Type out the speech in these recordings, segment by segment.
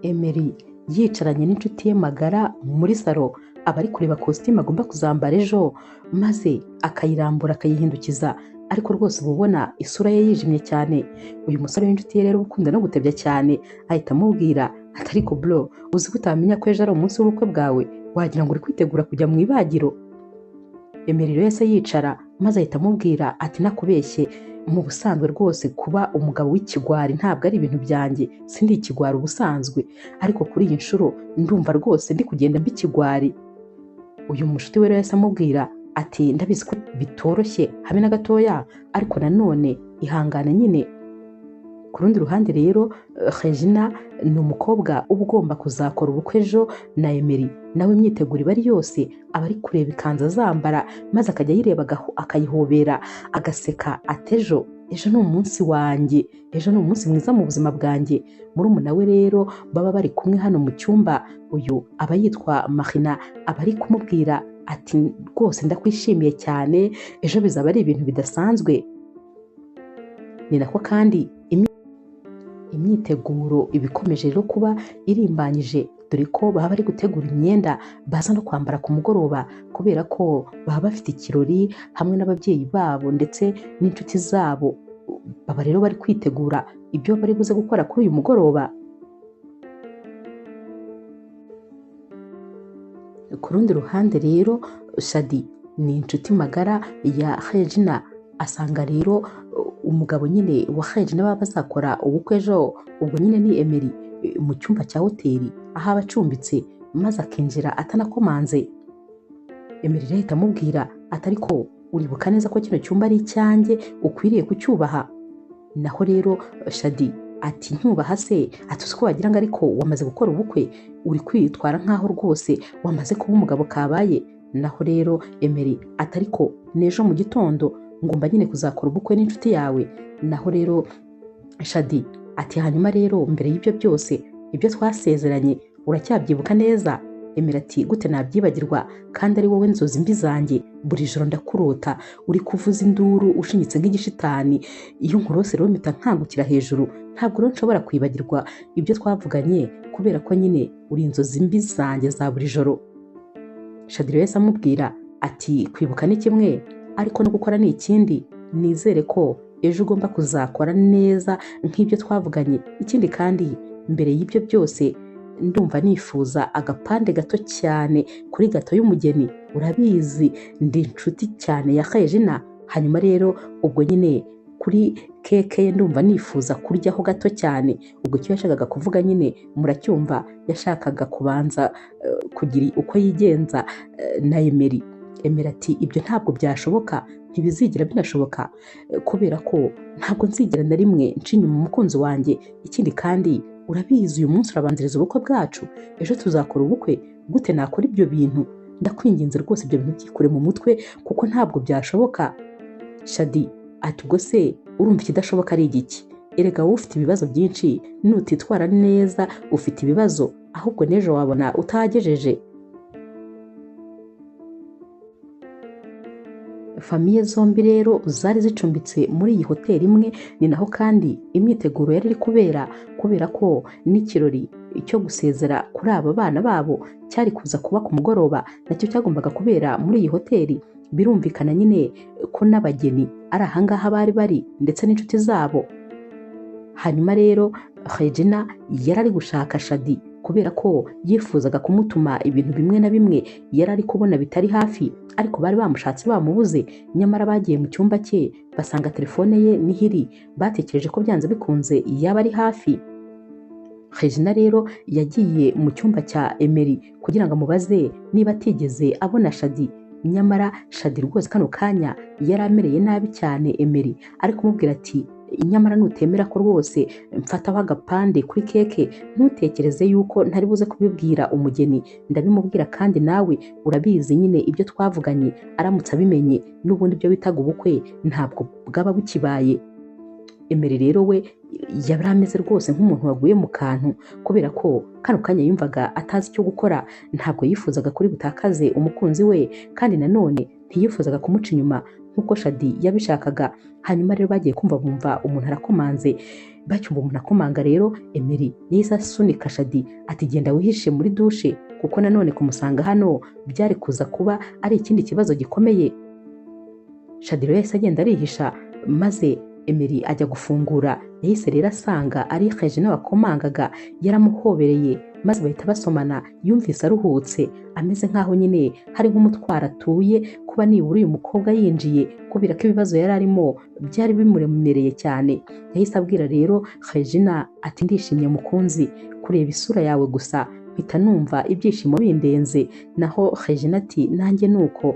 Emery yicaranye n'inshuti ye magara muri salo aba ari kureba kositimu agomba kuzambara ejo maze akayirambura akayihindukiza ariko rwose uba ubona isura ye yijimye cyane. Uyu musore w'inshuti ye rero ukunda no gutebya cyane ahita amubwira ati ariko bro uzi ko utamenya ko ejo ari umunsi w'ubukwe bwawe wagira ngo uri kwitegura kujya mu ibagiro. Emery rero yahise yicara maze ahita amubwira ati nakubeshye mu busanzwe rwose kuba umugabo w'ikigwari ntabwo ari ibintu byanjye, sindi ikigwari ubusanzwe ariko kuri iyi nshuro ndumva rwose ndi kugenda mba ikigwari. Uyu mushuti we rero yahise amubwira ati ndabizi ko bitoroshye habe na gatoya ariko nanone ihangane nyine. Ku rundi ruhande rero Regina ni umukobwa uba ugomba kuzakora ubukwe ejo na Emery, nawe imyiteguro iba ari yose aba ari kureba ikanzu azambara maze akajya ayireba akayihobera agaseka ati ejo ni umunsi wanjye, ejo ni umunsi mwiza mu buzima bwanjye. Murumuna we rero baba bari kumwe hano mu cyumba, uyu aba yitwa Marina aba ari kumubwira ati rwose ndakwishimiye cyane ejo bizaba ari ibintu bidasanzwe. Ni nako kandi imyiteguro ibikomeje rero kuba irimbanyije dore ko baba bari gutegura imyenda baza no kwambara ku mugoroba kubera ko baba bafite ikirori hamwe n'ababyeyi babo ndetse n'inshuti zabo. Baba rero bari kwitegura ibyo bari buze gukora kuri uyu mugoroba. Ku rundi ruhande rero Shadi ni inshuti magara ya Regina asanga rero umugabo nyine wa Regina baba bazakora ubukwe ejo ubwo nyine ni Emery mu cyumba cya hoteli aho aba acumbitse maze akinjira atanakomanze. Emery rero ahita amubwira ati ariko uribuka neza ko kino cyumba ari icyanjye ukwiriye kucyubaha. Naho rero Shadi ati ntubaha se ati uzi ko wagira ngo ariko wamaze gukora ubukwe uri kwitwara nkaho rwose wamaze kuba umugabo kabaye. Naho rero Emery ati ariko n'ejo mu gitondo ngomba nyine kuzakora ubukwe n'inshuti yawe. Naho rero Shadi ati hanyuma rero mbere y'ibyo byose ibyo twasezeranye uracyabyibuka neza? Emery ati gute nabyibagirwa kandi ari wowe nzozi mbi zanjye, buri joro ndakurota uri kuvuza induru ushinyitse nk'igishitani, iyo nkurose rero mpita nkangukira hejuru, ntabwo rero nshobora kwibagirwa ibyo twavuganye kubera ko nyine uri inzozi mbi zanjye za buri joro. Shadi rero yahise amubwira ati kwibuka ni kimwe ariko no gukora ni ikindi, nizere ko ejo ugomba kuzakora neza nk'ibyo twavuganye. Ikindi kandi mbere y'ibyo byose ndumva nifuza agapande gato cyane kuri gato y'umugeni, urabizi ndi inshuti cyane ya Regina. Hanyuma rero ubwo nyine kuri keke ye ndumva nifuza kuryaho gato cyane. Ubwo icyo yashakaga kuvuga nyine muracyumva, yashakaga kubanza kugira uko yigenza na Emery. Emery ati ibyo ntabwo byashoboka, ntibizigira binashoboka kubera ko ntabwo nzigera na rimwe nca inyuma umukunzi wanjye. Ikindi kandi urabizi uyu munsi urabanziriza ubukwe bwacu, ejo tuzakora ubukwe, gute nakora ibyo bintu? Ndakwinginze rwose ibyo bintu byikure mu mutwe kuko ntabwo byashoboka. Shadi ati ubwo se urumva ikidashoboka ari igiki? Erega wowe ufite ibibazo byinshi, nutitwara neza ufite ibibazo ahubwo n'ejo wabona utahagejeje. Famiye zombi rero zari zicumbitse muri iyi hoteli imwe, ni naho kandi imyiteguro yari iri kubera ko n'ikirori cyo gusezera kuri aba bana babo cyari kuza kuba ku mugoroba nacyo cyagombaga kubera muri iyi hoteli. Birumvikana nyine ko n'abageni ari ahangaha bari bari ndetse n'inshuti zabo. Hanyuma rero Regina yari ari gushaka Shadi kubera ko yifuzaga kumutuma ibintu bimwe na bimwe yari ari kubona bitari hafi, ariko bari bamushatse bamubuze. Nyamara bagiye mu cyumba cye basanga telefone ye nihiri, batekereje ko byanze bikunze yaba ari hafi. Regina rero yagiye mu cyumba cya Emery kugira ngo amubaze niba atigeze abona Shadi. Nyamara Shadi rwose kano kanya yari amereye nabi cyane Emery, ari kumubwira ati nyamara nutemera ko rwose mfataho agapande kuri keke ntutekereze yuko ntari buze kubibwira umugeni, ndabimubwira kandi nawe urabizi nyine ibyo twavuganye aramutse abimenye n'ubundi ibyo bitaga ubukwe ntabwo bwaba bukibaye. Emery rero we yari ameze rwose nk'umuntu waguye mu kantu kubera ko kano kanya yumvaga atazi icyo gukora. Ntabwo yifuzaga kuri butakaze umukunzi we kandi nanone ntiyifuzaga kumuca inyuma nk'uko Shadi yabishakaga. Hanyuma rero bagiye kumva bumva umuntu arakomanze, bacyumva umuntu akomanga rero Emery yahise asunika Shadi ati genda wihishe muri dushe kuko nanone kumusanga hano byari kuza kuba ari ikindi kibazo gikomeye. Shadi rero yahise agenda arihisha, maze Emery ajya gufungura, yahise rero asanga ari Regina wakomangaga, yaramuhobereye maze bahita basomana. Yumvise aruhutse ameze nkaho nyine hari nk'umutwaro atuye kuba nibura uyu mukobwa yinjiye, kubera ko ibibazo yari arimo byari bimuremereye cyane. Yahise abwira rero Regina ati ndishimye mukunzi, kureba isura yawe gusa mpita numva ibyishimo bindenze. Naho Regina ati nanjye nuko.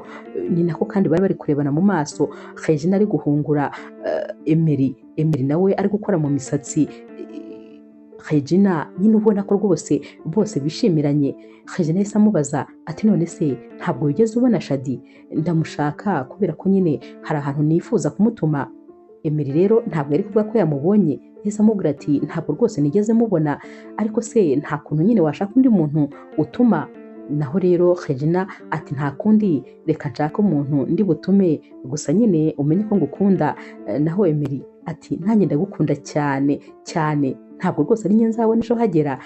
Ni nako kandi bari kurebana mu maso, Regina ari guhungura Emery nawe ari gukora mu misatsi. Regina nyine ubona ko rwose bose bishimiranye. Regina yahise amubaza ati none se ntabwo wigeze ubona Shadi? Ndamushaka kubera ko nyine hari ahantu nifuza kumutuma. Emery rero ntabwo yari kuvuga ko yamubonye, yahise amubwira ati ntabwo rwose nigeze mubona, ariko se nta kuntu nyine washaka undi muntu utuma? Naho rero Regina ati nta kundi, reka nshaka umuntu ndi butume, gusa nyine umenye ko ngukunda. Naho Emery ati nanjye ndagukunda cyane cyane, ntabwo rwose ari nzabona ejo hagera.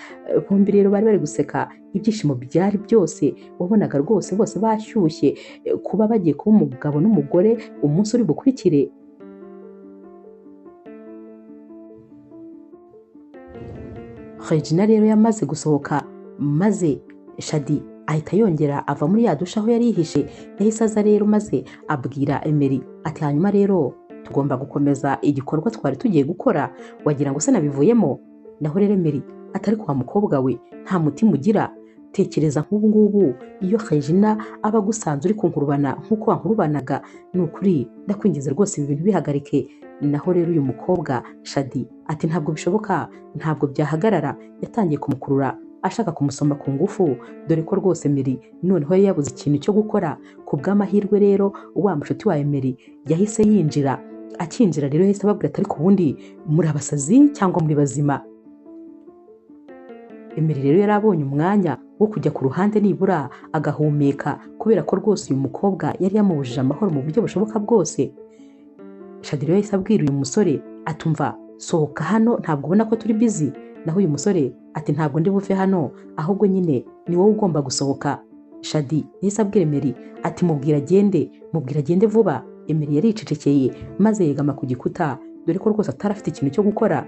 Bombi rero bari guseka, ibyishimo byari byose, wabonaga rwose bose bashyushye kuba bagiye kuba umugabo n'umugore umunsi uri bukurikire. Regina rero yamaze gusohoka, maze Shadi ahita yongera ava muri ya dusha aho yari yihishe. Yahise aza rero maze abwira Emery ati hanyuma rero tugomba gukomeza igikorwa twari tugiye gukora, wagira ngo se nabivuyemo? Naho rero Emery atari kwa mukobwa we nta mutima ugira. Tekereza nk'ubu ngubu iyo Regina aba gusanze uri kunkurubana nk'uko wankurubanaga, ni ukuri ndakwingiza rwose ibi bintu bihagarike. Naho rero uyu mukobwa Shadi ati ntabwo bishoboka, ntabwo byahagarara. Yatangiye kumukurura ashaka kumusoma ku ngufu, dore ko rwose Emery noneho yari yabuze ikintu cyo gukora. Ku bw'amahirwe rero wa mushuti wa Emery yahise yinjira. Akinjira rero yahise ababwira ati ariko ubundi muri abasazi cyangwa muri bazima? Emery rero yari abonye umwanya wo kujya ku ruhande nibura agahumeka, kubera ko rwose uyu mukobwa yari yamubujije amahoro mu buryo bushoboka bwose. Shadi rero yahise abwira uyu musore atumva sohoka hano, ntabwo ubona ko turi busy? Naho uyu musore ati ntabwo ndi buve hano, ahubwo nyine ni wowe ugomba gusohoka. Shadi yahise abwira Emery ati mubwira agende vuba. Emery yari yicecekeye maze yegama ku gikuta, dore ko rwose atari afite ikintu cyo gukora.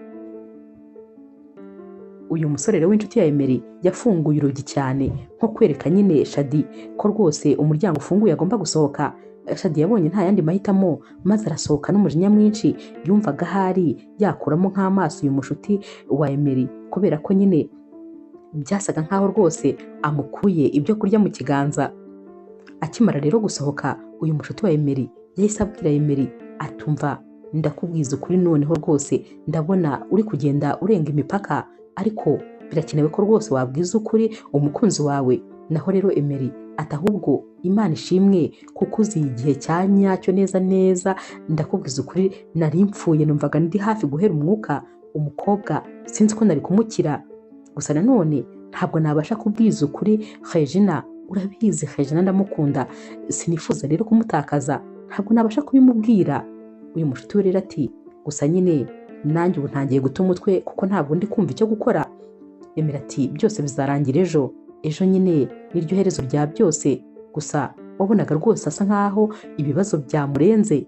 Uyu musore rero w'inshuti ya Emery yafunguye urugi cyane nko kwereka nyine Shadi ko rwose umuryango ufunguye agomba gusohoka. Shadi yabonye nta yandi mahitamo maze arasohoka n'umujinya mwinshi. Yumvaga ahari yakuramo nk'amaso uyu mushuti wa Emery, kubera ko nyine byasaga nkaho rwose amukuye ibyo kurya mu kiganza. Akimara rero gusohoka, uyu mushuti wa Emery yahise abwira Emery atumva ndakubwiza ukuri noneho rwose ndabona uri kugenda urenga imipaka, ariko birakenewe ko rwose wabwiza ukuri umukunzi wawe. Naho rero Emery ati ahubwo Imana ishimwe kuko uzi igihe cya nyacyo neza neza, ndakubwiza ukuri nari mpfuye, numvaga ndi hafi guhera umwuka. Umukobwa sinzi ko nari kumukira, gusa nanone ntabwo nabasha kubwiza ukuri Regina. Urabizi Regina ndamukunda, sinifuza rero kumutakaza, ntabwo nabasha kubimubwira. Uyu mushuti we rero ati gusa nyine nanjye ubu ntangiye guta umutwe kuko ntabwo ndi kumva icyo gukora. Emery ati byose bizarangira ejo nyine niryo herezo rya byose. Gusa wabonaga rwose asa nkaho ibibazo byamurenze.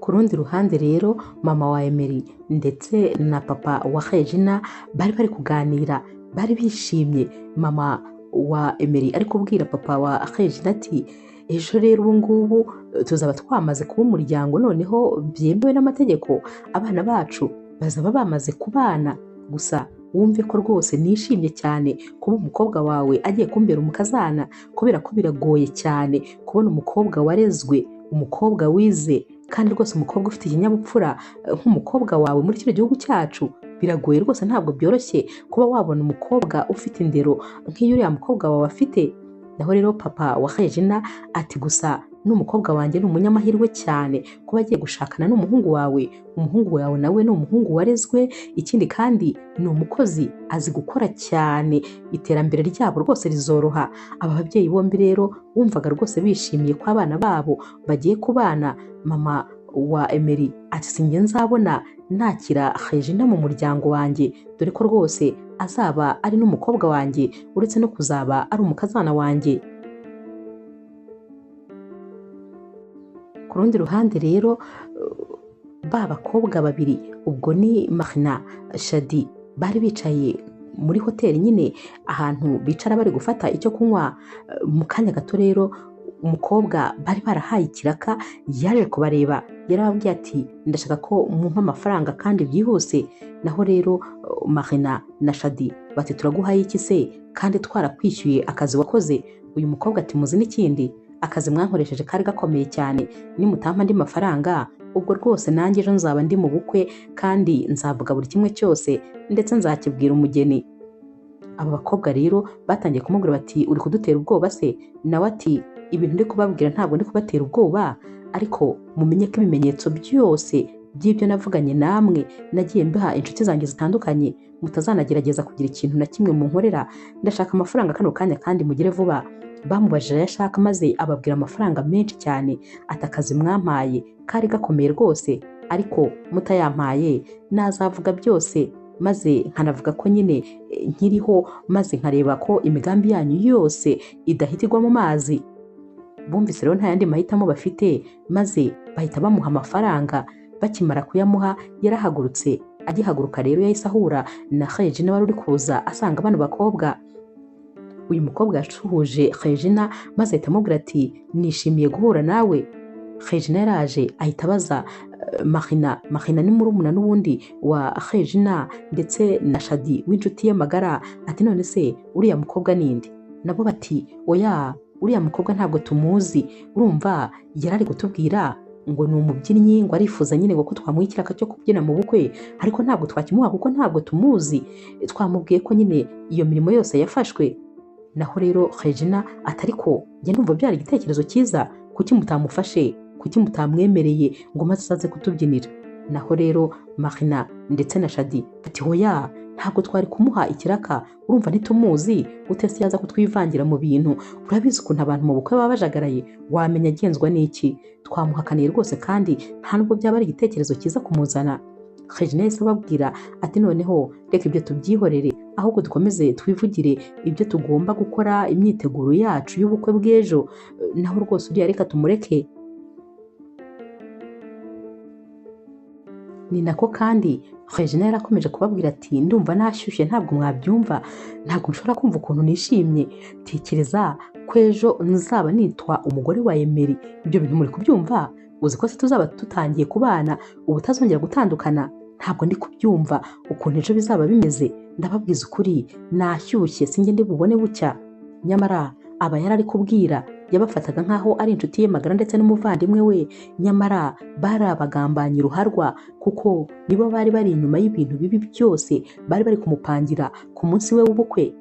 Ku rundi ruhande rero mama wa Emery ndetse na papa wa Regina bari kuganira, bari bishimye. Mama wa Emery ari kubwira papa wa Regina ati ejo rero ubu ngubu tuzaba twamaze kuba umuryango, noneho byemewe n'amategeko, abana bacu bazaba bamaze kubana. Gusa wumve ko rwose nishimye cyane kuba umukobwa wawe agiye kumbera umukazana, kubera ko biragoye cyane kubona umukobwa warezwe, umukobwa wize, kandi rwose umukobwa ufite ikinyabupfura nk'umukobwa wawe muri kino gihugu cyacu. Biragoye rwose, ntabwo byoroshye kuba wabona umukobwa ufite indero nk'iyo uriya mukobwa wawe afite. Naho rero papa wa Regina ati gusa n'umukobwa wanjye ni umunyamahirwe cyane kuba agiye gushakana n'umuhungu wawe. Umuhungu wawe nawe ni umuhungu warezwe, ikindi kandi ni umukozi azi gukora cyane, iterambere ryabo rwose rizoroha. Aba babyeyi bombi rero wumvaga rwose bishimiye ko abana babo bagiye kubana. Mama wa Emery ati sinjye nzabona nakira Regina mu muryango wanjye, dore ko rwose azaba ari n'umukobwa wanjye uretse no kuzaba ari umukazana wanjye. Ku rundi ruhande rero ba bakobwa babiri, ubwo ni Marina Shadi, bari bicaye muri hoteli nyine ahantu bicara bari gufata icyo kunywa. Mu kanya gato rero umukobwa bari barahaye ikiraka yaje kubareba, yarababwiye ati ndashaka ko mumpa amafaranga kandi byihuse. Naho rero Marina na Shadi bati turaguhaye iki se kandi twarakwishyuye akazi wakoze? Uyu mukobwa ati muzi n'ikindi, akazi mwankoresheje kari gakomeye cyane, nimutampa andi mafaranga ubwo rwose nanjye ejo nzaba ndi mu bukwe kandi nzavuga buri kimwe cyose ndetse nzakibwira umugeni. Aba bakobwa rero batangiye kumubwira bati uri kudutera ubwoba se? Nawe ati ibintu ndi kubabwira ntabwo ndi kubatera ubwoba, ariko mumenye ko ibimenyetso byose by'ibyo navuganye namwe nagiye mbiha inshuti zanjye zitandukanye, mutazanagerageza kugira ikintu na kimwe munkorera. Ndashaka amafaranga kano kanya kandi mugire vuba. Bamubajije ayo ashaka maze ababwira amafaranga menshi cyane. Ati akazi mwampaye kari gakomeye rwose, ariko mutayampaye nazavuga byose maze nkanavuga ko nyine nkiriho, maze nkareba ko imigambi yanyu yose idahitirwa mu mazi. Bumvise rero nta yandi mahitamo bafite maze bahita bamuha amafaranga. Bakimara kuyamuha yarahagurutse. Agihaguruka rero yahise ahura na Regina wari uri kuza asanga bano bakobwa. Uyu mukobwa yashuhuje Regina maze ahita amubwira ati nishimiye guhura nawe. Regina yaraje ahita abaza Marina ni murumuna n'ubundi wa Regina ndetse na Shadi w'inshuti ye magara. Ati none se uriya mukobwa ninde? Nabo bati oya, uriya mukobwa ntabwo tumuzi, urumva yarari kutubwira ngo ni umubyinnyi, ngo arifuza nyine ngo ko twamuha ikiraka cyo kubyina mu bukwe, ariko ntabwo twakimuha kuko ntabwo tumuzi, twamubwiye ko nyine iyo mirimo yose yafashwe. Naho rero Regina atari ko njye ndumva byari igitekerezo cyiza, kuki mutamufashe, kuki mutamwemereye ngo maze azaze kutubyinira? Naho rero Marina ndetse na Shadi ati hoya, ntabwo twari kumuha ikiraka, urumva ntitumuzi gute se yaza kutwivangira mu bintu? Urabizi ukuntu abantu mu bukwe baba bajagaraye, wamenya agenzwa n'iki? Twamuhakaniye rwose kandi nta nubwo byaba ari igitekerezo cyiza kumuzana. Regina yahise ababwira ati noneho reka ibyo tubyihorere, ahubwo dukomeze twivugire ibyo tugomba gukora, imyiteguro yacu y'ubukwe bw'ejo. Naho rwose uriya reka tumureke. Ni nako kandi Regina yarakomeje kubabwira ati ndumva nashyushye ntabwo mwabyumva, ntabwo nshobora kumva ukuntu nishimye. Tekereza ko ejo nzaba nitwa umugore wa Emery, ibyo bintu muri kubyumva? Uzi ko se tuzaba tutangiye kubana ubu tazongera gutandukana? Ntabwo ndi kubyumva ukuntu ejo bizaba bimeze. Ndababwiza ukuri nashyushye, sinjye ndi bubone bucya. Nyamara aba yarari kubwira yabafataga nkaho ari inshuti ye magara ndetse n'umuvandimwe we, nyamara bari abagambanyi ruharwa, kuko nibo bari bari inyuma y'ibintu bibi byose bari bari kumupangira ku munsi we w'ubukwe.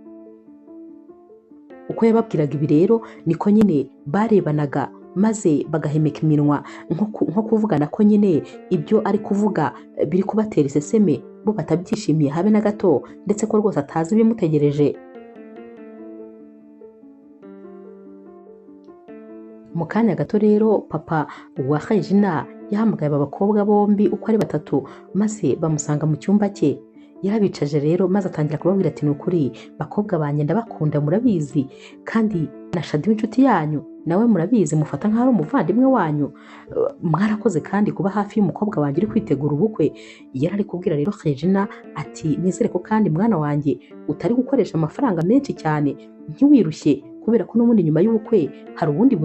Uko yababwiraga ibi rero niko nyine barebanaga maze bagahemeka iminwa nko kuvugana ko nyine ibyo ari kuvuga biri kubatera iseseme, bo batabyishimiye habe na gato, ndetse ko rwose atazi ibimutegereje. Mu kanya gato rero papa wa Regina yahamagaye aba bakobwa bombi uko ari batatu maze bamusanga mu cyumba cye. Yarabicaje rero maze atangira kubabwira ati ni ukuri bakobwa banjye ndabakunda murabizi, kandi na Shadi w'inshuti yanyu nawe murabizi, mufata nk'aho ari umuvandimwe wanyu. Mwarakoze kandi kuba hafi y'umukobwa wanjye uri kwitegura ubukwe. Yarari kubwira rero Regina ati nizere ko kandi mwana wanjye utari gukoresha amafaranga menshi cyane, ntiwirushye, kubera ko n'ubundi nyuma y'ubukwe hari ubundi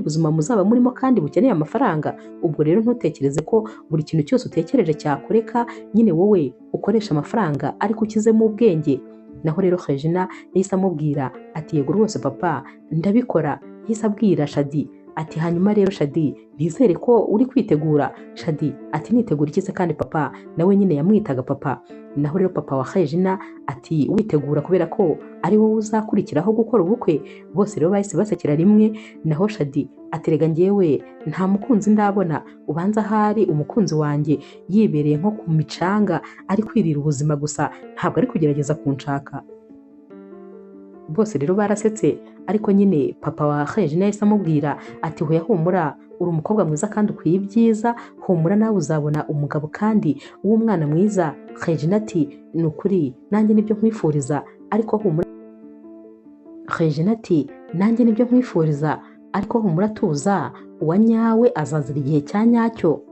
buzima muzaba murimo kandi bukeneye amafaranga. Ubwo rero ntutekereze ko buri kintu cyose utekereje cyakoreka, nyine wowe ukoresha amafaranga ariko ukizemo ubwenge. Naho rero Regina yahise amubwira ati yego rwose papa ndabikora. Yahise abwira Shadi ati hanyuma rero Shadi nizere ko uri kwitegura. Shadi ati nitegura iki se kandi papa? Nawe nyine yamwitaga papa. Naho rero papa wa Regina ati witegura kubera ko ari wowe uzakurikiraho gukora ubukwe. Bose rero bahise basekera rimwe. Naho Shadi ati rega njyewe nta mukunzi ndabona, ubanza ahari umukunzi wanjye yibereye nko ku micanga ari kwirira ubuzima gusa, ntabwo ari kugerageza kunshaka. Bose rero barasetse, ariko nyine papa wa Regina yahise amubwira ati hoya humura, uri umukobwa mwiza kandi ukwiye ibyiza, humura nawe uzabona umugabo kandi w'umwana mwiza. Regina ati ni ukuri nanjye nibyo nkwifuriza, ariko humura. Regina ati nanjye nibyo nkwifuriza, ariko humura tuza, uwa nyawe azazira igihe cya nyacyo.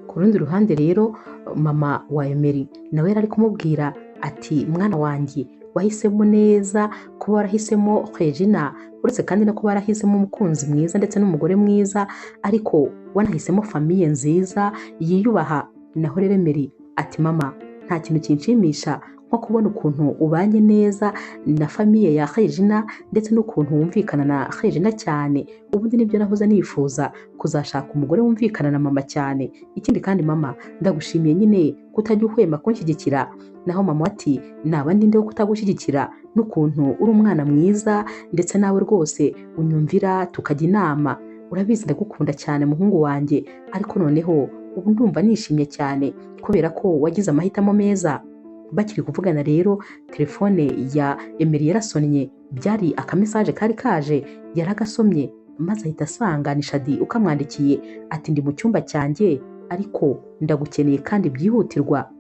Ku rundi ruhande rero mama wa Emery nawe yari ari kumubwira ati mwana wanjye wahisemo neza kuba warahisemo Regina, uretse kandi no kuba warahisemo umukunzi mwiza ndetse n'umugore mwiza, ariko wanahisemo famiye nziza yiyubaha. Naho rero Emery ati mama nta kintu kinshimisha nko kubona ukuntu ubanye neza na famiye ya Regina ndetse n'ukuntu wumvikana na Regina cyane. Ubundi nibyo nahoze nifuza, kuzashaka umugore wumvikana na mama cyane. Ikindi kandi mama ndagushimiye nyine kutajya uhwema kunshyigikira. Naho mama ati naba ndinde wo kutagushyigikira, n'ukuntu uri umwana mwiza ndetse nawe rwose unyumvira tukajya inama. Urabizi ndagukunda cyane muhungu wanjye, ariko noneho ubu ndumva nishimye cyane kubera ko wagize amahitamo meza. Bakiri kuvugana rero telefone ya Emery yarasonnye, byari akamesaje kari kaje, yaragasomye maze ahita asanga ni Shadi ukamwandikiye ati ndi mu cyumba cyanjye ariko ndagukeneye kandi byihutirwa.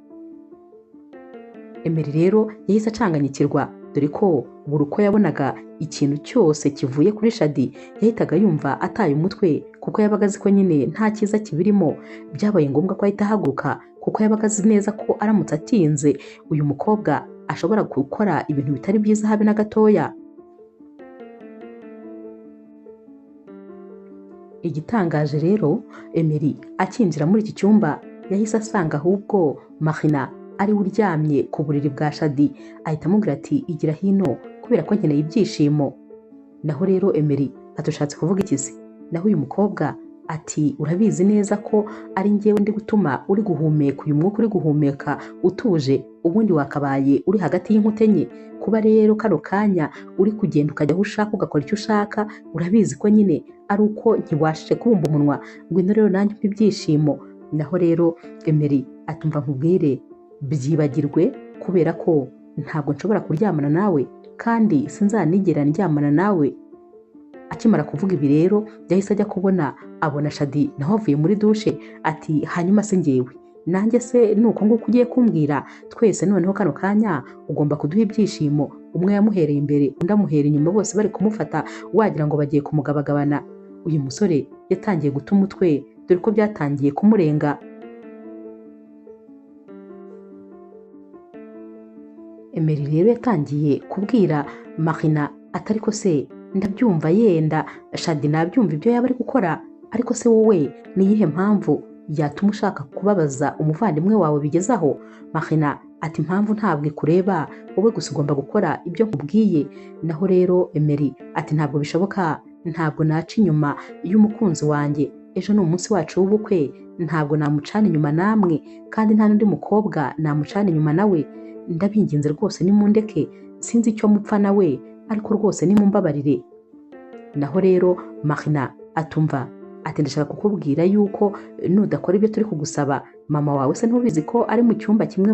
Emery rero yahise acanganyikirwa, dore ko buri uko yabonaga ikintu cyose kivuye kuri Shadi yahitaga yumva ataye umutwe, kuko yabaga azi ko nyine nta cyiza kibirimo. Byabaye ngombwa ko ahita ahaguruka, kuko yabaga azi neza ko aramutse atinze uyu mukobwa ashobora gukora ibintu bitari byiza habe na gatoya. Igitangaje rero Emery akinjira muri iki cyumba yahise asanga ahubwo Marina ari uryamye ku buriri bwa Shadi, ahita amubwira ati igira hino kubera ko nkeneye ibyishimo. Naho rero Emery atushatse kuvuga ikizi. Naho uyu mukobwa ati urabizi neza ko ari njyewe ndi gutuma uri guhumeka uyu mwuka uri guhumeka utuje, ubundi wakabaye uri hagati y'inkuta enye. Kuba rero kano kanya uri kugenda ukajya aho ushaka ugakora icyo ushaka, urabizi ko nyine ari uko ntibashije kubumba umunwa. Ngwino rero nanjye mpa ibyishimo. Naho rero Emery atumva nkubwire byibagirwe, kubera ko ntabwo nshobora kuryamana nawe kandi sinzanigera ndyamana nawe. Akimara kuvuga ibi rero yahise ajya kubona abona Shadi naho avuye muri dushe, ati hanyuma se njyewe nanjye se nuko nguko ugiye kumbwira, twese noneho kano kanya ugomba kuduha ibyishimo. Umwe yamuhereye imbere undi amuhera inyuma, bose bari kumufata wagira ngo bagiye kumugabagabana. Uyu musore yatangiye guta umutwe, dore ko byatangiye kumurenga. Emery rero yatangiye kubwira Marina atari ko se ndabyumva yenda Shadi nabyumva ibyo yaba ari gukora, ariko se wowe ni iyihe mpamvu yatuma ushaka kubabaza umuvandimwe wawe bigezaho? Marina ati impamvu ntabwo ikureba, wowe gusa ugomba gukora ibyo nkubwiye. Naho rero Emery ati ntabwo bishoboka, ntabwo naca inyuma y'umukunzi wanjye, ejo ni umunsi wacu w'ubukwe, ntabwo namucana inyuma namwe, kandi nta n'undi mukobwa namucana inyuma nawe. Ndabinginze rwose nimundeke, sinzi icyo mupfa nawe, ariko rwose nimumbabarire. Naho rero Marina atumva ati ndashaka kukubwira yuko nudakora ibyo turi kugusaba, mama wawe se ntubizi ko ari mu cyumba kimwe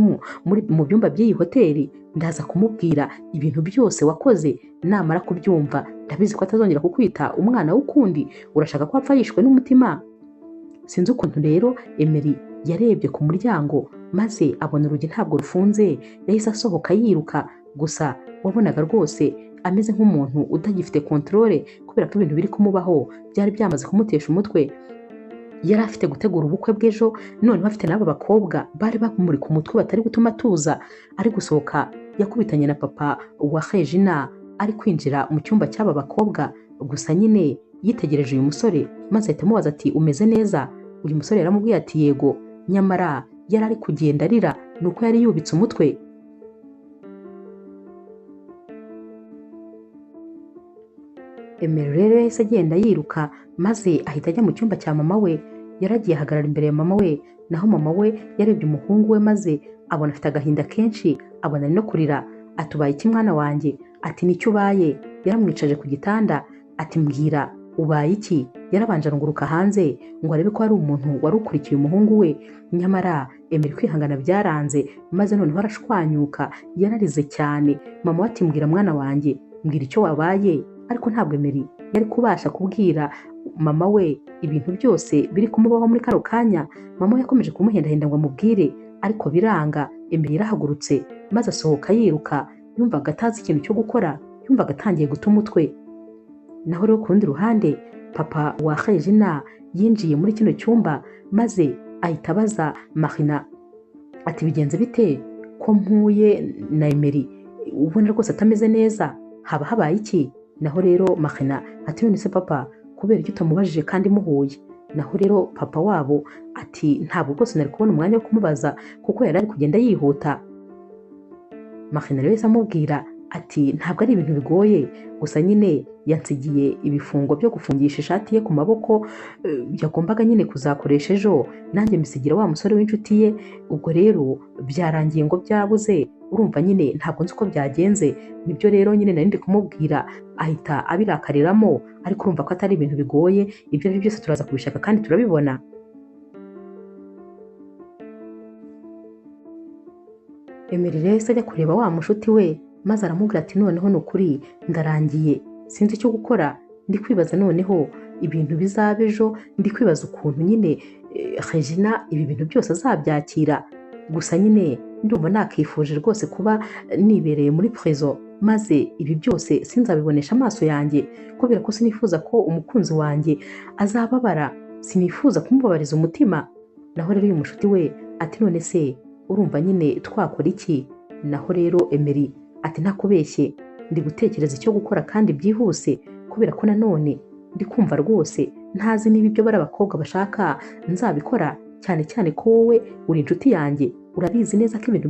mu byumba by'iyi hoteli? Ndaza kumubwira ibintu byose wakoze, namara kubyumva ndabizi ko atazongera kukwita umwana w'ukundi. Urashaka ko apfa yishwe n'umutima? Sinzi ukuntu rero Emery yarebye ku muryango maze abona urugi ntabwo rufunze, yahise asohoka yiruka. Gusa wabonaga rwose ameze nk'umuntu utagifite kontrole, kubera ko ibintu biri kumubaho byari byamaze kumutesha umutwe. Yari afite gutegura ubukwe bw'ejo, none bafite n'aba bakobwa bari bamuri ku mutwe batari gutuma tuza. Ari gusohoka yakubitanye na papa wa Regina ari kwinjira mu cyumba cy'aba bakobwa. Gusa nyine yitegereje uyu musore maze ahita amubaza ati umeze neza? Uyu musore yaramubwiye ati yego, nyamara yari ari kugenda arira, nuko yari yubitse umutwe. Emery rero yahise agenda yiruka maze ahita ajya mu cyumba cya mama we. Yaragiye ahagarara imbere ya mama we, naho mama we yarebye umuhungu we maze abona afite agahinda kenshi, abona ari no kurira. Atubaye iki mwana wanjye? Ati nicyo ubaye? yaramwicaje ku gitanda ati mbwira ubaye iki. Yarabanje arunguruka hanze ngo arebe ko hari umuntu wari ukurikiye umuhungu we, nyamara Emery kwihangana byaranze maze noneho arashwanyuka yararize cyane. Mama we ati mbwira mwana wanjye, mbwira icyo wabaye. Ariko ntabwo Emery yari kubasha kubwira mama we ibintu byose biri kumubaho muri kano kanya. Mama we yakomeje kumuhendahenda ngo amubwire ariko biranga. Emery yarahagurutse maze asohoka yiruka, yumvaga atazi ikintu cyo gukora, yumvaga atangiye guta umutwe. Naho rero ku rundi ruhande papa wa Regina yinjiye muri kino cyumba maze ahita abaza Marina ati bigenze bite ko mpuye na Emery, ubona rwose atameze neza, haba habaye iki? Naho rero Marina ati none se papa kubera icyo utamubajije kandi muhuye? Naho rero papa wabo ati ntabwo rwose nari kubona umwanya wo kumubaza kuko yari ari kugenda yihuta. Marina rero yahise amubwira ati ntabwo ari ibintu bigoye, gusa nyine yansigiye ibifungo byo gufungisha ishati ye ku maboko yagombaga nyine kuzakoresha ejo, nanjye mbisigira wa musore w'inshuti ye. Ubwo rero byarangiye ngo byabuze, urumva nyine ntabwo nzi uko byagenze. Nibyo rero nyine nari ndi kumubwira ahita abirakariramo, ariko urumva ko atari ibintu bigoye, ibyo ari byose turaza kubishaka kandi turabibona. Emery rero ajya kureba wa mushuti we maze aramubwira ati noneho ni ukuri ndarangiye, sinzi icyo gukora, ndi kwibaza noneho ibintu bizaba ejo, ndi kwibaza ukuntu nyine Regina ibi bintu byose azabyakira. Gusa nyine ndumva nakifuje rwose kuba nibereye muri prison maze ibi byose sinzabibonesha amaso yanjye, kubera ko sinifuza ko umukunzi wanjye azababara, sinifuza kumubabariza umutima. Naho rero uyu mushuti we ati none se urumva nyine twakora iki? Naho rero Emery ati ntakubeshye ndi gutekereza icyo gukora kandi byihuse, kubera ko nanone ndi kumva rwose ntazi niba ibyo bari abakobwa bashaka nzabikora, cyane cyane ko wowe uri inshuti yanjye, urabizi neza ko ibintu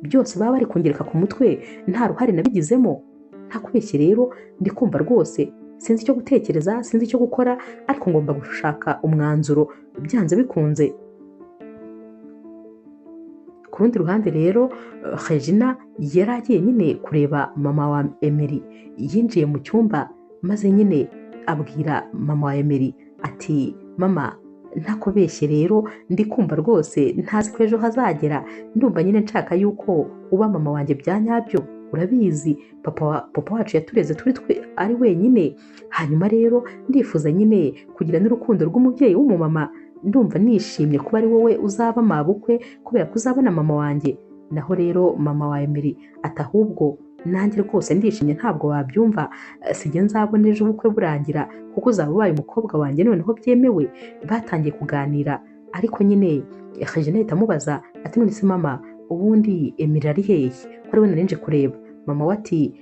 byose baba bari kungereka ku mutwe nta ruhare nabigizemo. Ntakubeshye rero ndi kumva rwose sinzi icyo gutekereza, sinzi icyo gukora, ariko ngomba gushaka umwanzuro byanze bikunze. Ku rundi ruhande rero Regina yari agiye nyine kureba mama wa Emery, yinjiye mu cyumba maze nyine abwira mama wa Emery ati mama ntakubeshye rero ndi kumva rwose ntazi ko ejo hazagera, ndumva nyine nshaka yuko uba mama wanjye bya nyabyo, urabizi papa wacu yatureze turi ari wenyine, hanyuma rero ndifuza nyine kugira n'urukundo rw'umubyeyi w'umumama, ndumva nishimye kuba ari wowe uzaba mabukwe kubera ko uzabona mama wanjye. Naho rero mama wa Emery ati ahubwo nanjye rwose ndishimye ntabwo wabyumva, sijye nzabona ejo ubukwe burangira kuko uzaba ubaye umukobwa wanjye noneho byemewe. Batangiye kuganira ariko nyine Regina ahita amubaza ati none se mama ubundi Emery ari hehe ko ari we nari nje kureba? Mama we ati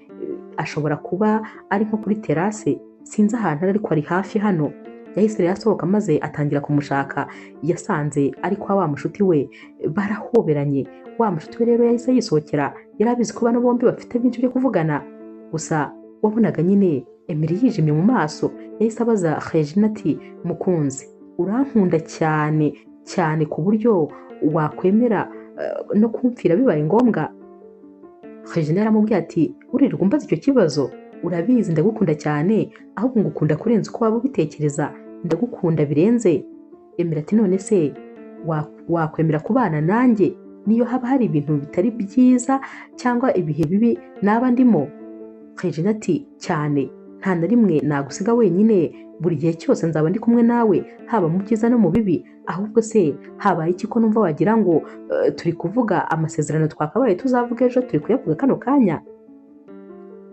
ashobora kuba ari nko kuri terase, sinzi ahantu ariko ari hafi hano. Yahise rero asohoka maze atangira kumushaka, yasanze ari kwa wa mushuti we barahoberanye. Wa mushuti we rero yahise yisohokera, yari abizi ko bano bombi bafite byinshi byo kuvugana, gusa wabonaga nyine Emery yijimye mu maso. Yahise abaza Regina ati mukunzi urankunda cyane cyane ku buryo wakwemera no kumfira bibaye ngombwa? Regina yaramubwiye ati uririrwa umbaza icyo kibazo, urabizi ndagukunda cyane, ahubwo ngukunda kurenza uko waba ubitekereza, ndagukunda birenze. Emery ati none se wakwemera kubana nanjye niyo haba hari ibintu bitari byiza cyangwa ibihe bibi naba ndimo? Regina ati cyane, nta na rimwe nagusiga wenyine, buri gihe cyose nzaba ndi kumwe nawe, haba mu byiza no mu bibi. Ahubwo se habaye iki ko numva wagira ngo turi kuvuga amasezerano twakabaye tuzavuga ejo turi kuyavuga kano kanya?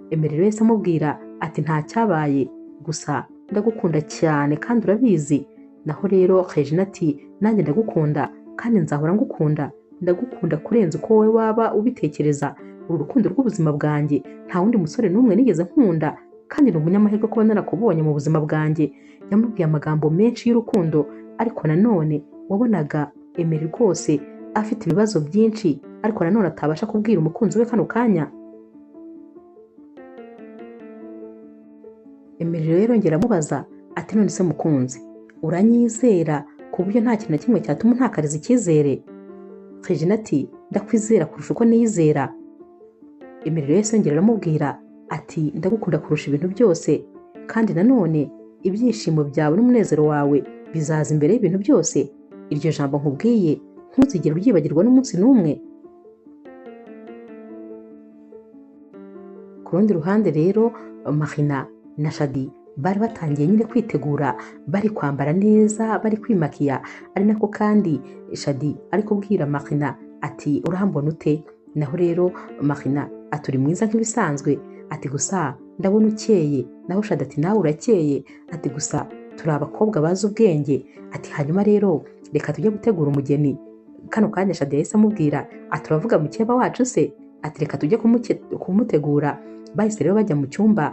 Emery rero yahise amubwira ati nta cyabaye, gusa ndagukunda cyane kandi urabizi. Naho rero Regina ati nanjye ndagukunda kandi nzahora ngukunda, ndagukunda kurenza uko wowe waba ubitekereza. Uru rukundo rw'ubuzima bwanjye, nta wundi musore n'umwe nigeze nkunda, kandi ni umunyamahirwe kuba narakubonye mu buzima bwanjye. Yamubwiye amagambo menshi y'urukundo, ariko nanone wabonaga Emery rwose afite ibibazo byinshi, ariko nanone atabasha kubwira umukunzi we kano kanya. Emery rero yongera amubaza ati none se mukunzi uranyizera ku buryo nta kintu na kimwe cyatuma ntakariza icyizere? Regina ati ndakwizera kurusha uko niyizera. Emery rero yongera aramubwira ati ndagukunda kurusha ibintu byose, kandi nanone ibyishimo byawe n'umunezero wawe bizaza imbere y'ibintu byose. Iryo jambo nkubwiye ntuzigere uryibagirwa n'umunsi n'umwe. Ku rundi ruhande rero Marina na Shadi bari batangiye nyine kwitegura, bari kwambara neza, bari kwimakiya, ari nako kandi Shadi ari kubwira Marina ati urambona ute? Naho rero Marina ati uri mwiza nk'ibisanzwe, ati gusa ndabona ukeye. Naho Shadi ati nawe urakeye, ati gusa turi abakobwa bazi ubwenge, ati hanyuma rero reka tujye gutegura umugeni. Kano kanya Shadi yahise amubwira ati uravuga mukeba wacu se? Ati reka tujye kumutegura. Bahise rero bajya mu cyumba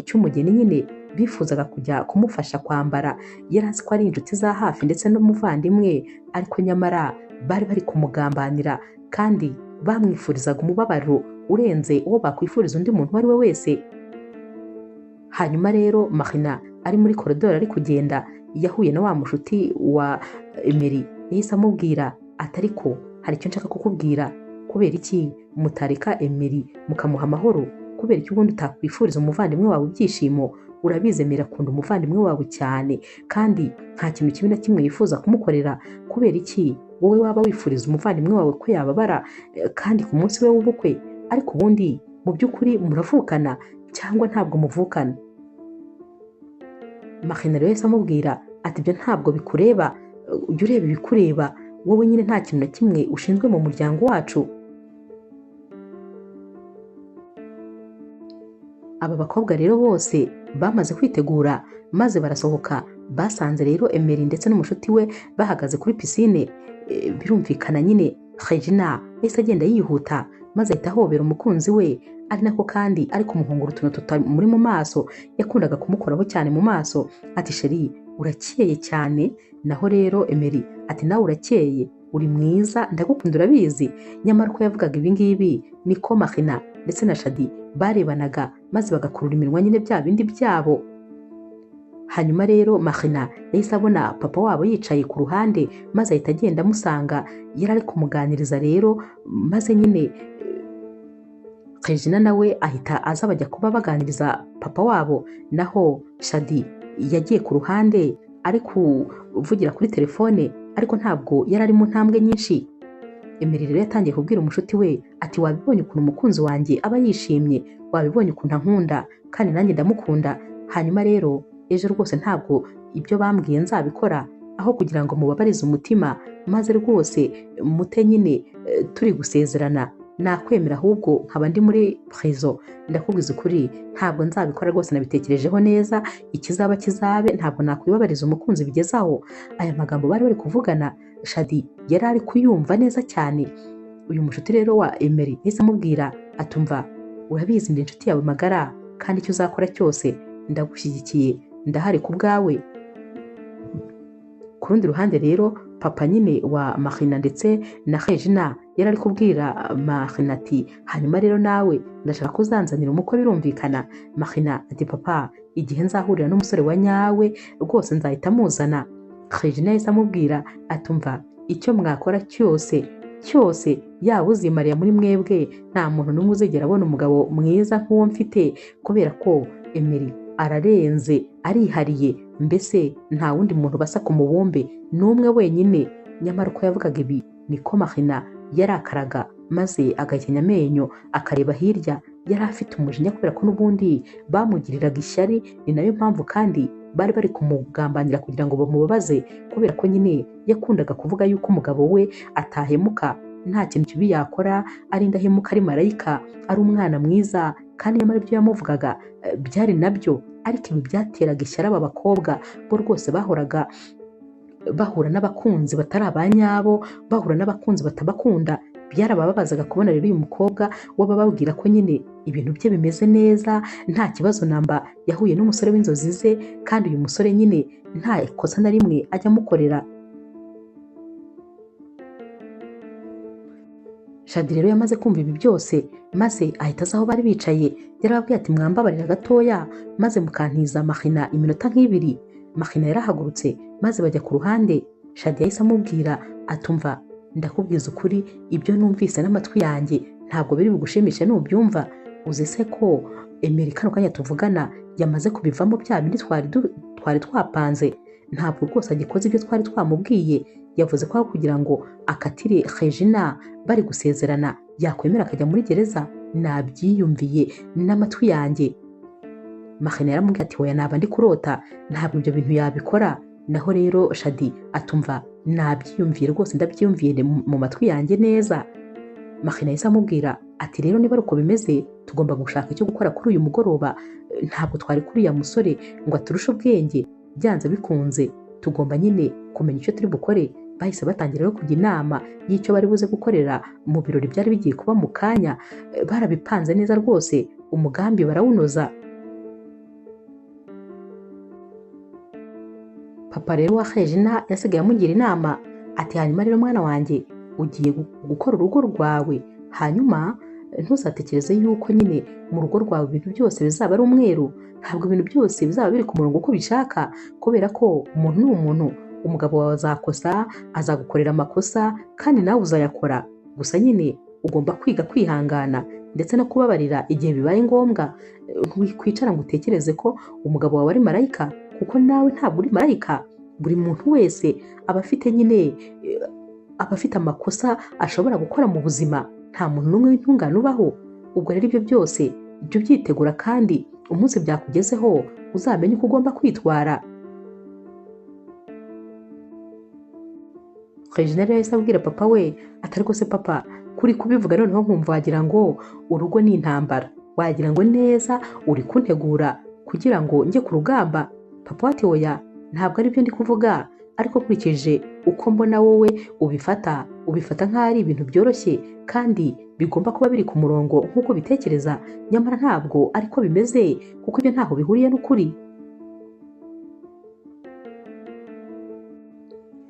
cy'umugeni nyine bifuzaga kujya kumufasha kwambara. Yari azi ko ari inshuti za hafi ndetse n'umuvandimwe, ariko nyamara bari bari kumugambanira kandi bamwifurizaga umubabaro urenze uwo bakwifuriza undi muntu uwo ari we wese. Hanyuma rero Marina ari muri koridoro ari kugenda yahuye na wa mushuti wa Emery. Yahise amubwira ati ariko hari icyo nshaka kukubwira, kubera iki mutareka Emery mukamuha amahoro? Kubera iki ubundi utakwifuriza umuvandimwe wawe ibyishimo? Urabizi Emery akunda umuvandimwe wawe cyane kandi nta kintu kibi na kimwe yifuza kumukorera. Kubera iki wowe waba wifuriza umuvandimwe wawe ko yababara kandi ku munsi we w'ubukwe? Ariko ubundi mu by'ukuri muravukana cyangwa ntabwo muvukana? Marina rero yahise amubwira ati ibyo ntabwo bikureba, ujya ureba ibikureba, wowe nyine nta kintu na kimwe ushinzwe mu muryango wacu. Aba bakobwa rero bose bamaze kwitegura maze barasohoka. Basanze rero Emery ndetse n'umushuti we bahagaze kuri pisine. Birumvikana nyine Regina yahise agenda yihuta maze ahita ahobera umukunzi we, ari nako kandi ari kumuhungura utuntu tutamuri mu maso. Yakundaga kumukoraho cyane mu maso, ati sheri urakeye cyane. Naho rero Emery ati nawe urakeye, uri mwiza, ndagukunda urabizi. Nyamara ko yavugaga ibi ngibi niko Marina ndetse na Shadi barebanaga maze bagakurura iminwa nyine bya bindi byabo. Hanyuma rero Marina yahise abona papa wabo yicaye ku ruhande maze ahita agenda amusanga. Yari ari kumuganiriza rero maze nyine Regina nawe ahita aza bajya kuba baganiriza papa wabo. Naho Shadi yagiye ku ruhande ari kuvugira kuri telefone, ariko ntabwo yari ari mu ntambwe nyinshi. Emery rero yatangiye kubwira umushuti we ati wabibonye ukuntu umukunzi wanjye aba yishimye, wabibonye ukuntu ankunda kandi nanjye ndamukunda. Hanyuma rero ejo rwose ntabwo ibyo bambwiye nzabikora, aho kugira ngo mubabarize umutima maze rwose mute nyine turi gusezerana, nakwemera ahubwo nkaba ndi muri prison. Ndakubwiza ukuri ntabwo nzabikora rwose, nabitekerejeho neza, ikizaba kizabe, ntabwo nakwibabariza umukunzi bigezaho. Aya magambo bari bari kuvugana Shadi yari ari kuyumva neza cyane. Uyu mushuti rero wa Emery yahise amubwira atumva urabizi ndi inshuti yawe magara, kandi icyo uzakora cyose ndagushyigikiye, ndahari ku bwawe. Ku rundi ruhande rero papa nyine wa Marina ndetse na Regina yari ari kubwira Marina ati hanyuma rero nawe ndashaka kuzanzanira umukwe, birumvikana. Marina ati papa igihe nzahurira n'umusore wa nyawe rwose nzahita muzana. Regina yahise amubwira atumva icyo mwakora cyose yaba uzimariya muri mwebwe, nta muntu n'umwe uzigera abona umugabo mwiza nk'uwo mfite, kubera ko Emery ararenze, arihariye, mbese nta wundi muntu basa ku mubumbe n'umwe wenyine. Nyamara uko yavugaga ibi niko Marina yarakaraga maze agahekenya amenyo akareba hirya. Yari afite umujinya kubera ko n'ubundi bamugiriraga ishyari. Ni nayo mpamvu kandi bari bari kumugambanira kugira ngo bamubabaze, kubera ko nyine yakundaga kuvuga yuko umugabo we atahemuka, nta kintu kibi yakora, ari indahemuka, ari marayika, ari umwana mwiza. Kandi nyamara ibyo yamuvugaga byari nabyo, ariko ibi byateraga ishyari aba bakobwa. Bo rwose bahoraga bahura n'abakunzi batari abanyabo, bahura n'abakunzi batabakunda. Byarababazaga kubona rero uyu mukobwa wabababwira ko nyine ibintu bye bimeze neza, nta kibazo namba, yahuye n'umusore w'inzozi ze, kandi uyu musore nyine nta ikosa na rimwe ajya amukorera. Shadi rero yamaze kumva ibi byose maze ahita aza aho bari bicaye. Yarababwiye ati mwambabarira gatoya maze mukantiza Marina iminota nk'ibiri. Marina yarahagurutse maze bajya ku ruhande. Shadi yahise amubwira atumva ndakubwiza ukuri, ibyo numvise n'amatwi yanjye ntabwo biri bugushimishe nubyumva. Uzi se ko Emery kano kanya tuvugana yamaze kubivamo bya bindi twari twapanze, ntabwo rwose agikoze ibyo twari twamubwiye. Yavuze ko aho kugira ngo akatire Regina bari gusezerana yakwemera akajya muri gereza. Nabyiyumviye n'amatwi yanjye. Marina yaramubwiye ati oya naba ndi kurota, ntabwo ibyo bintu yabikora. Naho rero Shadi atumva nabyiyumviye rwose, ndabyiyumviye mu matwi yanjye neza. Marina yahise amubwira ati rero niba uko bimeze tugomba gushaka icyo gukora kuri uyu mugoroba. Ntabwo twari kuri uriya musore ngo aturushe ubwenge, byanze bikunze tugomba nyine kumenya icyo turi bukore. Bahise batangira rero kujya inama y'icyo bari buze gukorera mu birori byari bigiye kuba mu kanya. Barabipanze neza rwose, umugambi barawunoza. Papa rero wa Regina yasigaye amugira inama ati hanyuma rero mwana wanjye ugiye gukora urugo rwawe, hanyuma ntuzatekereze yuko nyine mu rugo rwawe ibintu byose bizaba ari umweru. Ntabwo ibintu byose bizaba biri ku murongo uko ubishaka, kubera ko umuntu ni umuntu. Umugabo wawe azakosa, azagukorera amakosa kandi nawe uzayakora. Gusa nyine ugomba kwiga kwihangana ndetse no kubabarira igihe bibaye ngombwa. Ntukwicara ngo utekereze ko umugabo wawe ari marayika, kuko nawe ntabwo uri marayika. Buri muntu wese aba afite amakosa ashobora gukora mu buzima. Nta muntu n'umwe w'intungane ubaho. Ubwo rero ibyo byose ibyo byitegura, kandi umunsi byakugezeho uzamenye uko ugomba kwitwara. Regina rero yahise abwira papa we ati ariko se papa, kuri kubivuga noneho nkumva wagira ngo urugo ni intambara, wagira ngo neza uri kuntegura kugira ngo njye ku rugamba. Papa ati oya ntabwo ari byo ndi kuvuga, ariko nkurikije uko mbona wowe ubifata nk'aho ari ibintu byoroshye kandi bigomba kuba biri ku murongo nk'uko bitekereza. Nyamara ntabwo ariko bimeze, kuko ibyo ntaho bihuriye n'ukuri.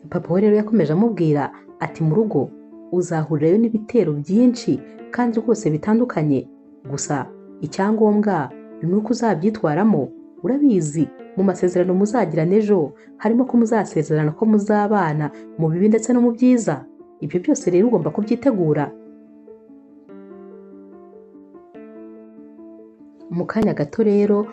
Papa we rero yakomeje amubwira ati mu rugo uzahurirayo n'ibitero byinshi kandi rwose bitandukanye. Gusa icyangombwa ni uko uzabyitwaramo. Urabizi mu masezerano muzagirana ejo harimo ko muzasezerana ko muzabana mu bibi ndetse no mu byiza. Ibyo byose rero ugomba kubyitegura. Mu kanya gato rero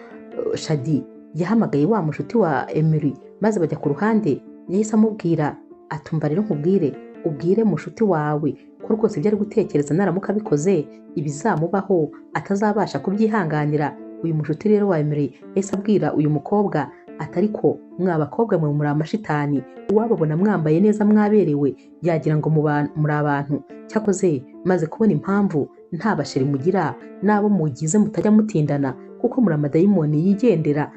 Shadi yahamagaye wa mushuti wa Emery maze bajya ku ruhande. Yahise amubwira atumva rero nkubwire, ubwire mushuti wawe ko rwose ibyo ari gutekereza naramuka abikoze ibizamubaho atazabasha kubyihanganira. Uyu mushuti rero wa Emery yahise abwira uyu mukobwa ati ariko mwa bakobwa mwe muri amashitani, uwababona mwambaye neza mwaberewe yagira ngo muri abantu. Cyakoze maze kubona impamvu nta basheri mugira n'abo mugize mutajya mutindana, kuko muri amadayimoni yigendera.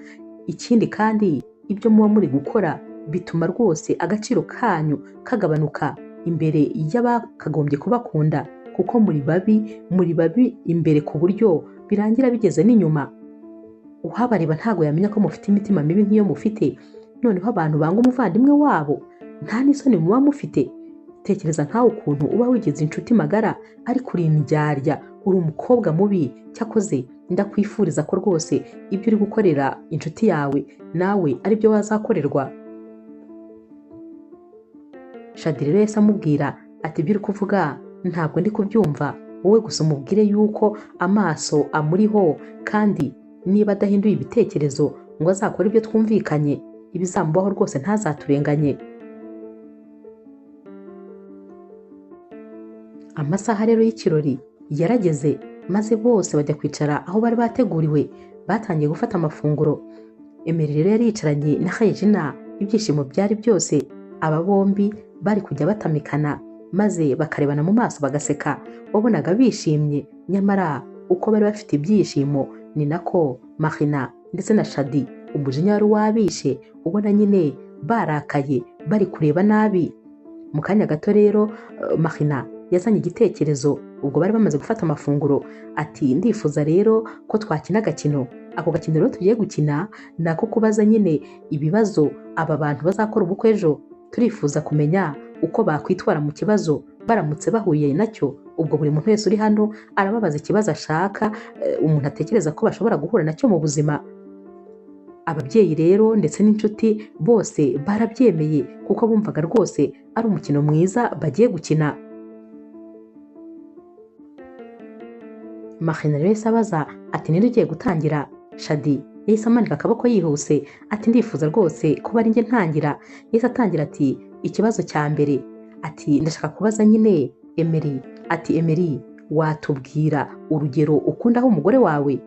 Ikindi kandi ibyo muba muri gukora bituma rwose agaciro kanyu kagabanuka imbere y'abakagombye kubakunda, kuko muri babi imbere ku buryo birangira bigeze n'inyuma. Uhabareba ntago yamenya ko mufite imitima mibi nk'iyo mufite. Noneho abantu banga umuvandimwe wabo, nta n'isoni muba mufite. Tekereza nkawe ukuntu uba wigeze inshuti magara ariko uri indyarya, uri umukobwa mubi. Cyakoze ndakwifuriza ko rwose ibyo uri gukorera inshuti yawe nawe ari byo wazakorerwa. Shadi rero yahise amubwira ati ibyo uri kuvuga ntabwo ndi kubyumva, wowe gusa umubwire yuko amaso amuriho, kandi niba adahinduye ibitekerezo ngo azakore ibyo twumvikanye ibizamubaho rwose ntazaturenganye. Amasaha rero y'ikirori yarageze maze bose bajya kwicara aho bari bateguriwe. Batangiye gufata amafunguro. Emery rero yari yicaranye na Regina, ibyishimo byari byose. Aba bombi bari kujya batamikana maze bakarebana mu maso bagaseka. Wabonaga bishimye, nyamara uko bari bafite ibyishimo ni nako Marina ndetse na Shadi umujinya wari wabishe. Ubona nyine barakaye bari kureba nabi. Mu kanya gato rero Marina yazanye igitekerezo ubwo bari bamaze gufata amafunguro ati ndifuza rero ko twakina agakino. Ako gakino rero tugiye gukina nako kubaza nyine ibibazo aba bantu bazakora ubukwe ejo. Turifuza kumenya uko bakwitwara mu kibazo baramutse bahuye nacyo. Ubwo buri muntu wese uri hano arababaza ikibazo ashaka umuntu atekereza ko bashobora guhura nacyo mu buzima. Ababyeyi rero ndetse n'inshuti bose barabyemeye kuko bumvaga rwose ari umukino mwiza bagiye gukina. Mahina rero yahise abaza ati ninde ugiye gutangira? Shadi yahise amanika akaboko yihuse ati ndifuza rwose kuba ari njye ntangira. Yahise atangira ati ikibazo cya mbere, ati ndashaka kubaza nyine Emery. Ati Emery, watubwira urugero ukundaho umugore wawe?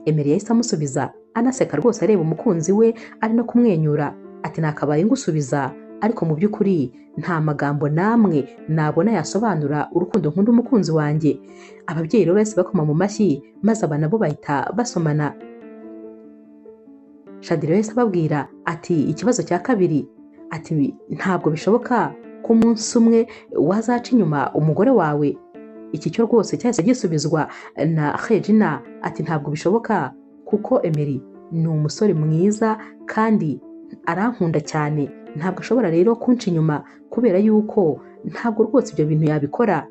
Emery yahise amusubiza anaseka rwose areba umukunzi we ari no kumwenyura ati nakabaye ngusubiza, ariko mu by'ukuri nta magambo namwe nabona yasobanura urukundo nkunda umukunzi wanjye. Ababyeyi rero bahise bakoma mu mashyi maze aba nabo bahita basomana. Shadi rero yahise ababwira ati ikibazo cya kabiri, ati ntabwo bishoboka ko umunsi umwe wazaca inyuma umugore wawe. Iki cyo rwose cyahise gisubizwa na Regina ati ntabwo bishoboka kuko Emery ni umusore mwiza kandi arankunda cyane, ntabwo ashobora rero kunca inyuma kubera yuko ntabwo rwose ibyo bintu yabikora.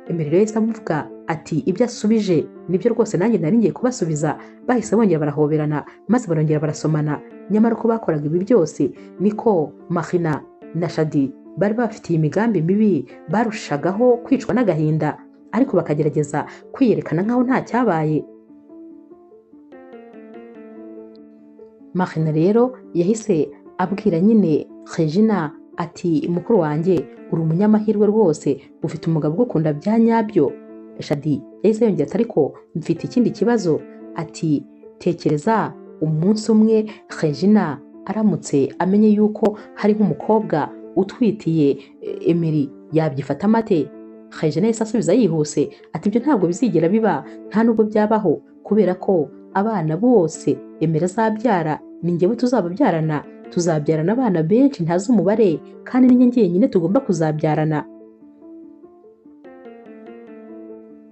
Emery rero yahise amuvuga ati ibyo asubije nibyo rwose nanjye nari ngiye kubasubiza. Bahise bongera barahoberana maze barongera barasomana. Nyamara uko bakoraga ibi byose niko Mahina na Shadi bari bafitiye imigambi mibi, barushagaho kwicwa n'agahinda ariko bakagerageza kwiyerekana nkaho nta cyabaye. Mahina rero yahise abwira nyine Regina ati mukuru wanjye uri umunyamahirwe rwose, ufite umugabo ugukunda bya nyabyo. Shadi yahise yongera ati ariko mfite ikindi kibazo, ati tekereza umunsi umwe Regina aramutse amenye yuko hari nk'umukobwa utwitiye Emery yabyifata mate? Regina yahise asubiza yihuse ati ibyo ntabwo bizigera biba, nta nubwo byabaho, kubera ko abana bose Emery azabyara ni njyewe tuzababyarana, tuzabyarana abana benshi ntazi umubare kandi ni njye njyenyine tugomba kuzabyarana.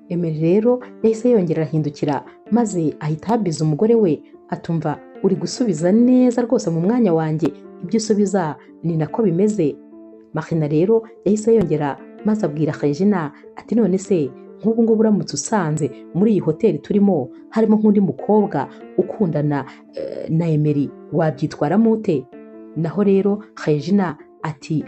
Emery rero yahise yongera arahindukira maze ahita ahabiza umugore we atumva uri gusubiza neza rwose mu mwanya wanjye, ibyo usubiza ni nako bimeze. Mahina rero yahise yongera maze abwira Regina ati none se nk'ubu ngubu uramutse usanze muri iyi hoteli turimo harimo nk'undi mukobwa ukundana na Emery wabyitwaramo ute? Naho rero Regina ati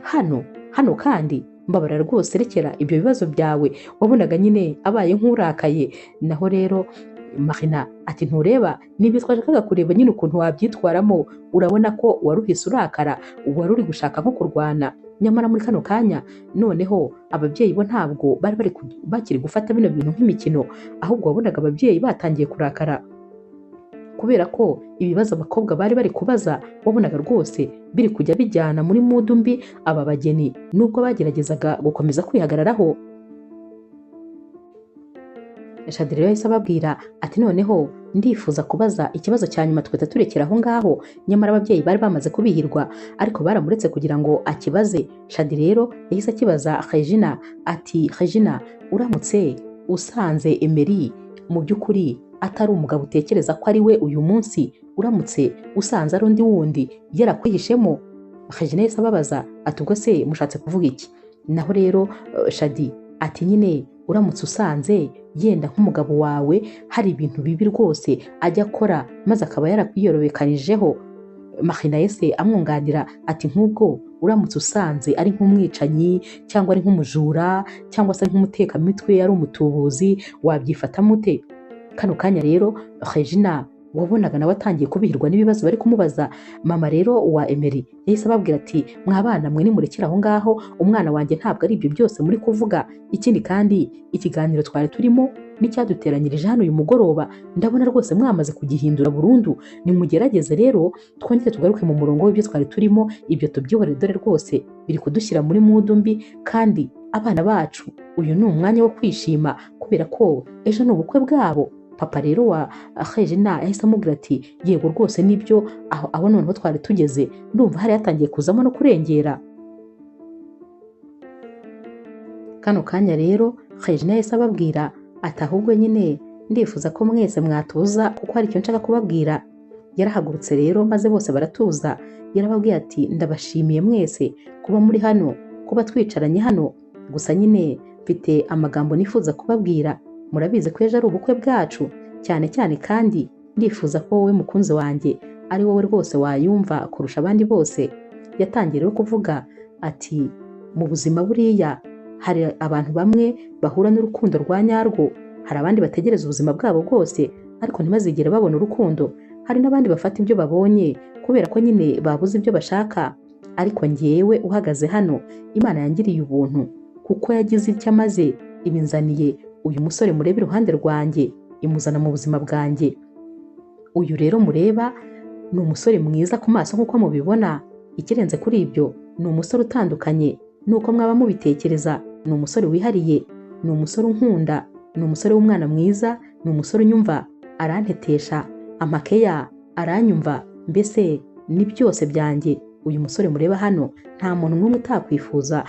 hano kandi mbabara rwose rekera ibyo bibazo byawe, wabonaga nyine abaye nk'urakaye. Naho rero Mahina ati ntureba niba twashakaga kureba nyine ukuntu wabyitwaramo, urabona ko wari uhise urakara, wari uri gushaka nko kurwana. Nyamara muri kano kanya noneho ababyeyi bo ntabwo bari bakiri gufata bino bintu nk'imikino, ahubwo wabonaga ababyeyi batangiye kurakara kubera ko ibibazo abakobwa bari kubaza wabonaga rwose biri kujya bijyana muri mudu mbi aba bageni, nubwo bageragezaga gukomeza kwihagararaho. Shadi rero yahise ababwira ati noneho ndifuza kubaza ikibazo cya nyuma twita turekera aho ngaho. Nyamara ababyeyi bari bamaze kubihirwa ariko baramuretse kugira ngo akibaze. Shadi rero yahise akibaza Regina ati Regina, uramutse usanze Emery mu by'ukuri atari umugabo utekereza ko ari we uyu munsi, uramutse usanze ari undi wundi yarakwihishemo? Regina yahise ababaza ati ubwo se mushatse kuvuga iki? Naho rero Shadi ati nyine uramutse usanze yenda nk'umugabo wawe hari ibintu bibi rwose ajya akora maze akaba yarakwiyorobekanyijeho. Mahina yahise amwunganira ati nk'ubwo uramutse usanze ari nk'umwicanyi cyangwa ari nk'umujura cyangwa se nk'umutekamitwe ari umutubuzi wabyifatamo ute? Kano kanya rero Regina wabonaga nawe atangiye kubihirwa n'ibibazo bari kumubaza. Mama rero wa Emery yahise ababwira ati mwabana mwe nimurekera aho ngaho, umwana wanjye ntabwo ari ibyo byose muri kuvuga. Ikindi kandi ikiganiro twari turimo n'icyaduteranyirije hano uyu mugoroba ndabona rwose mwamaze kugihindura burundu. Nimugerageze rero twongere tugaruke mu murongo w'ibyo twari turimo, ibyo tubyihorere dore rwose biri kudushyira muri mudu mbi, kandi abana bacu uyu ni umwanya wo kwishima kubera ko ejo ni ubukwe bwabo. Papa rero wa Regina yahise amubwira ati yego rwose nibyo, aho noneho twari tugeze ndumva hari yatangiye kuzamo no kurengera. Kano kanya rero Regina yahise ababwira ati ahubwo nyine ndifuza ko mwese mwatuza kuko hari icyo nshaka kubabwira. Yarahagurutse rero maze bose baratuza. Yarababwiye ati ndabashimiye mwese kuba muri hano, kuba twicaranye hano, gusa nyine mfite amagambo nifuza kubabwira. Murabizi ko ejo ari ubukwe bwacu, cyane cyane kandi ndifuza ko wowe mukunzi wanjye ari wowe rwose wayumva kurusha abandi bose. Yatangiye rero kuvuga ati mu buzima buriya hari abantu bamwe bahura n'urukundo rwa nyarwo hari abandi bategereza ubuzima bwabo bwose ariko ntibazigere babona urukundo. Hari n'abandi bafata ibyo babonye kubera ko nyine babuze ibyo bashaka. Ariko njyewe uhagaze hano, Imana yangiriye ubuntu kuko yagize icyo amaze ibinzaniye uyu musore mureba iruhande rwanjye, imuzana mu buzima bwanjye. Uyu rero mureba ni umusore mwiza ku maso nk'uko mubibona. Ikirenze kuri ibyo, ni umusore utandukanye nuko mwaba mubitekereza. Ni umusore wihariye, ni umusore unkunda, ni umusore w'umwana mwiza, ni umusore unyumva, arantetesha, amakeya, aranyumva, mbese ni byose byanjye. Uyu musore mureba hano nta muntu n'umwe utakwifuza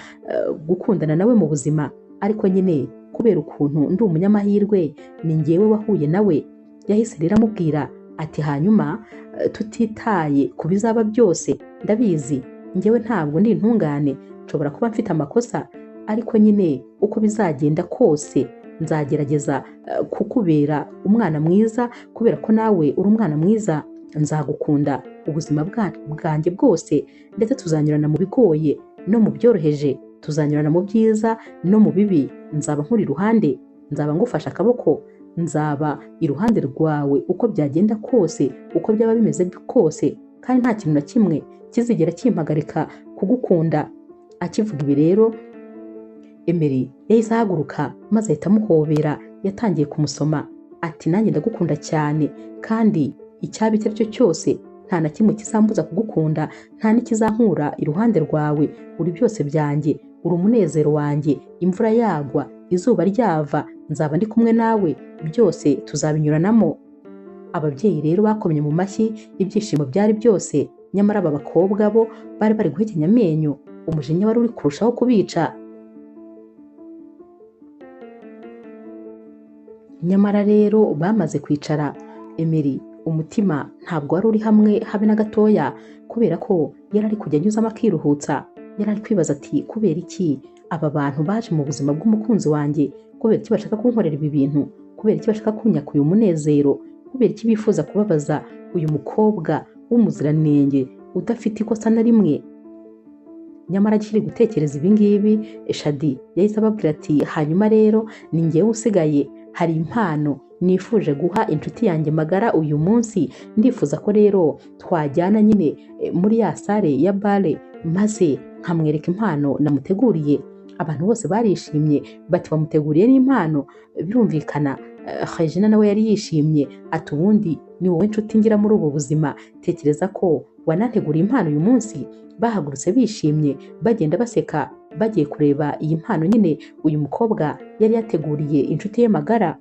gukundana nawe mu buzima, ariko nyine kubera ukuntu ndi umunyamahirwe ni njyewe wahuye nawe. Yahise rero amubwira ati hanyuma tutitaye ku bizaba byose, ndabizi njyewe ntabwo ndi intungane, nshobora kuba mfite amakosa, ariko nyine uko bizagenda kose nzagerageza kukubera umwana mwiza kubera ko nawe uri umwana mwiza. Nzagukunda ubuzima bwanjye bwose, ndetse tuzanyurana mu bigoye no mu byoroheje, tuzanyurana mu byiza no mu bibi. Nzaba nkuri iruhande, nzaba ngufashe akaboko, nzaba iruhande rwawe uko byagenda kose, uko byaba bimeze kose, kandi nta kintu na kimwe kizigera kimpagarika kugukunda. Akivuga ibi rero, Emery yahise ahaguruka maze ahita amuhobera. Yatangiye kumusoma ati nanjye ndagukunda cyane, kandi icyaba icyo ari cyo cyose nta na kimwe kizambuza kugukunda, nta n'ikizankura iruhande rwawe. Uri byose byanjye, uri umunezero wanjye. Imvura yagwa, izuba ryava, nzaba ndi kumwe nawe, byose tuzabinyuranamo. Ababyeyi rero bakomye mu mashyi, ibyishimo byari byose. Nyamara aba bakobwa bo bari bari guhekenya amenyo, umujinya wari uri kurushaho kubica. Nyamara rero bamaze kwicara, Emery umutima ntabwo wari uri hamwe habe na gatoya, kubera ko yari ari kujya anyuzamo akiruhutsa. Yari ari kwibaza ati kubera iki aba bantu baje mu buzima bw'umukunzi wanjye? Kubera iki bashaka kunkorera ibi bintu? Kubera iki bashaka kunyaka uyu munezero? Kubera iki bifuza kubabaza uyu mukobwa w'umuziranenge udafite ikosa na rimwe? Nyamara akiri gutekereza ibi ngibi, Shadi yahise ababwira ati hanyuma rero ni njyewe usigaye, hari impano nifuje guha inshuti yanjye magara uyu munsi. Ndifuza ko rero twajyana nyine muri ya sale ya bare, maze nkamwereka impano namuteguriye. Abantu bose barishimye bati bamuteguriye n'impano. Birumvikana Regina nawe yari yishimye ati ubundi ni wowe nshuti ngira muri ubu buzima, tekereza ko wananteguriye impano uyu munsi. Bahagurutse bishimye bagenda baseka, bagiye kureba iyi mpano nyine uyu mukobwa yari yateguriye inshuti ye magara.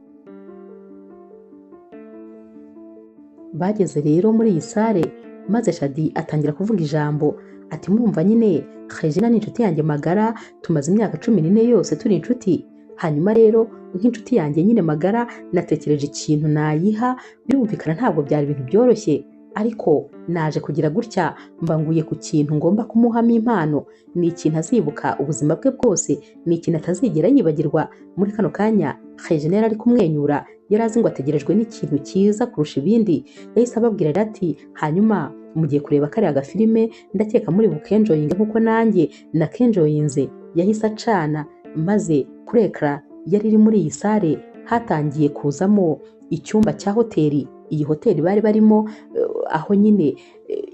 Bageze rero muri iyi sale, maze Shadi atangira kuvuga ijambo ati murumva nyine Regina ni inshuti yanjye magara, tumaze imyaka 14 yose turi inshuti. Hanyuma rero nk'inshuti yanjye nyine magara natekereje ikintu nayiha. Birumvikana ntabwo byari ibintu byoroshye, ariko naje kugira gutya mbanguye ku kintu ngomba kumuhamo impano. Ni ikintu azibuka ubuzima bwe bwose, ni ikintu atazigera yibagirwa. Muri kano kanya Regina yari ari kumwenyura, yari azi ngo ategerejwe n'ikintu cyiza kurusha ibindi. Yahise ababwira ati hanyuma mugiye kureba kariya gafilime, ndakeka muri bukenjoyinge nk'uko nanjye nakenjoyinze. Yahise acana, maze kuri ekara yari iri muri iyi sale hatangiye kuzamo icyumba cya hoteli. Iyi hoteli bari barimo, aho nyine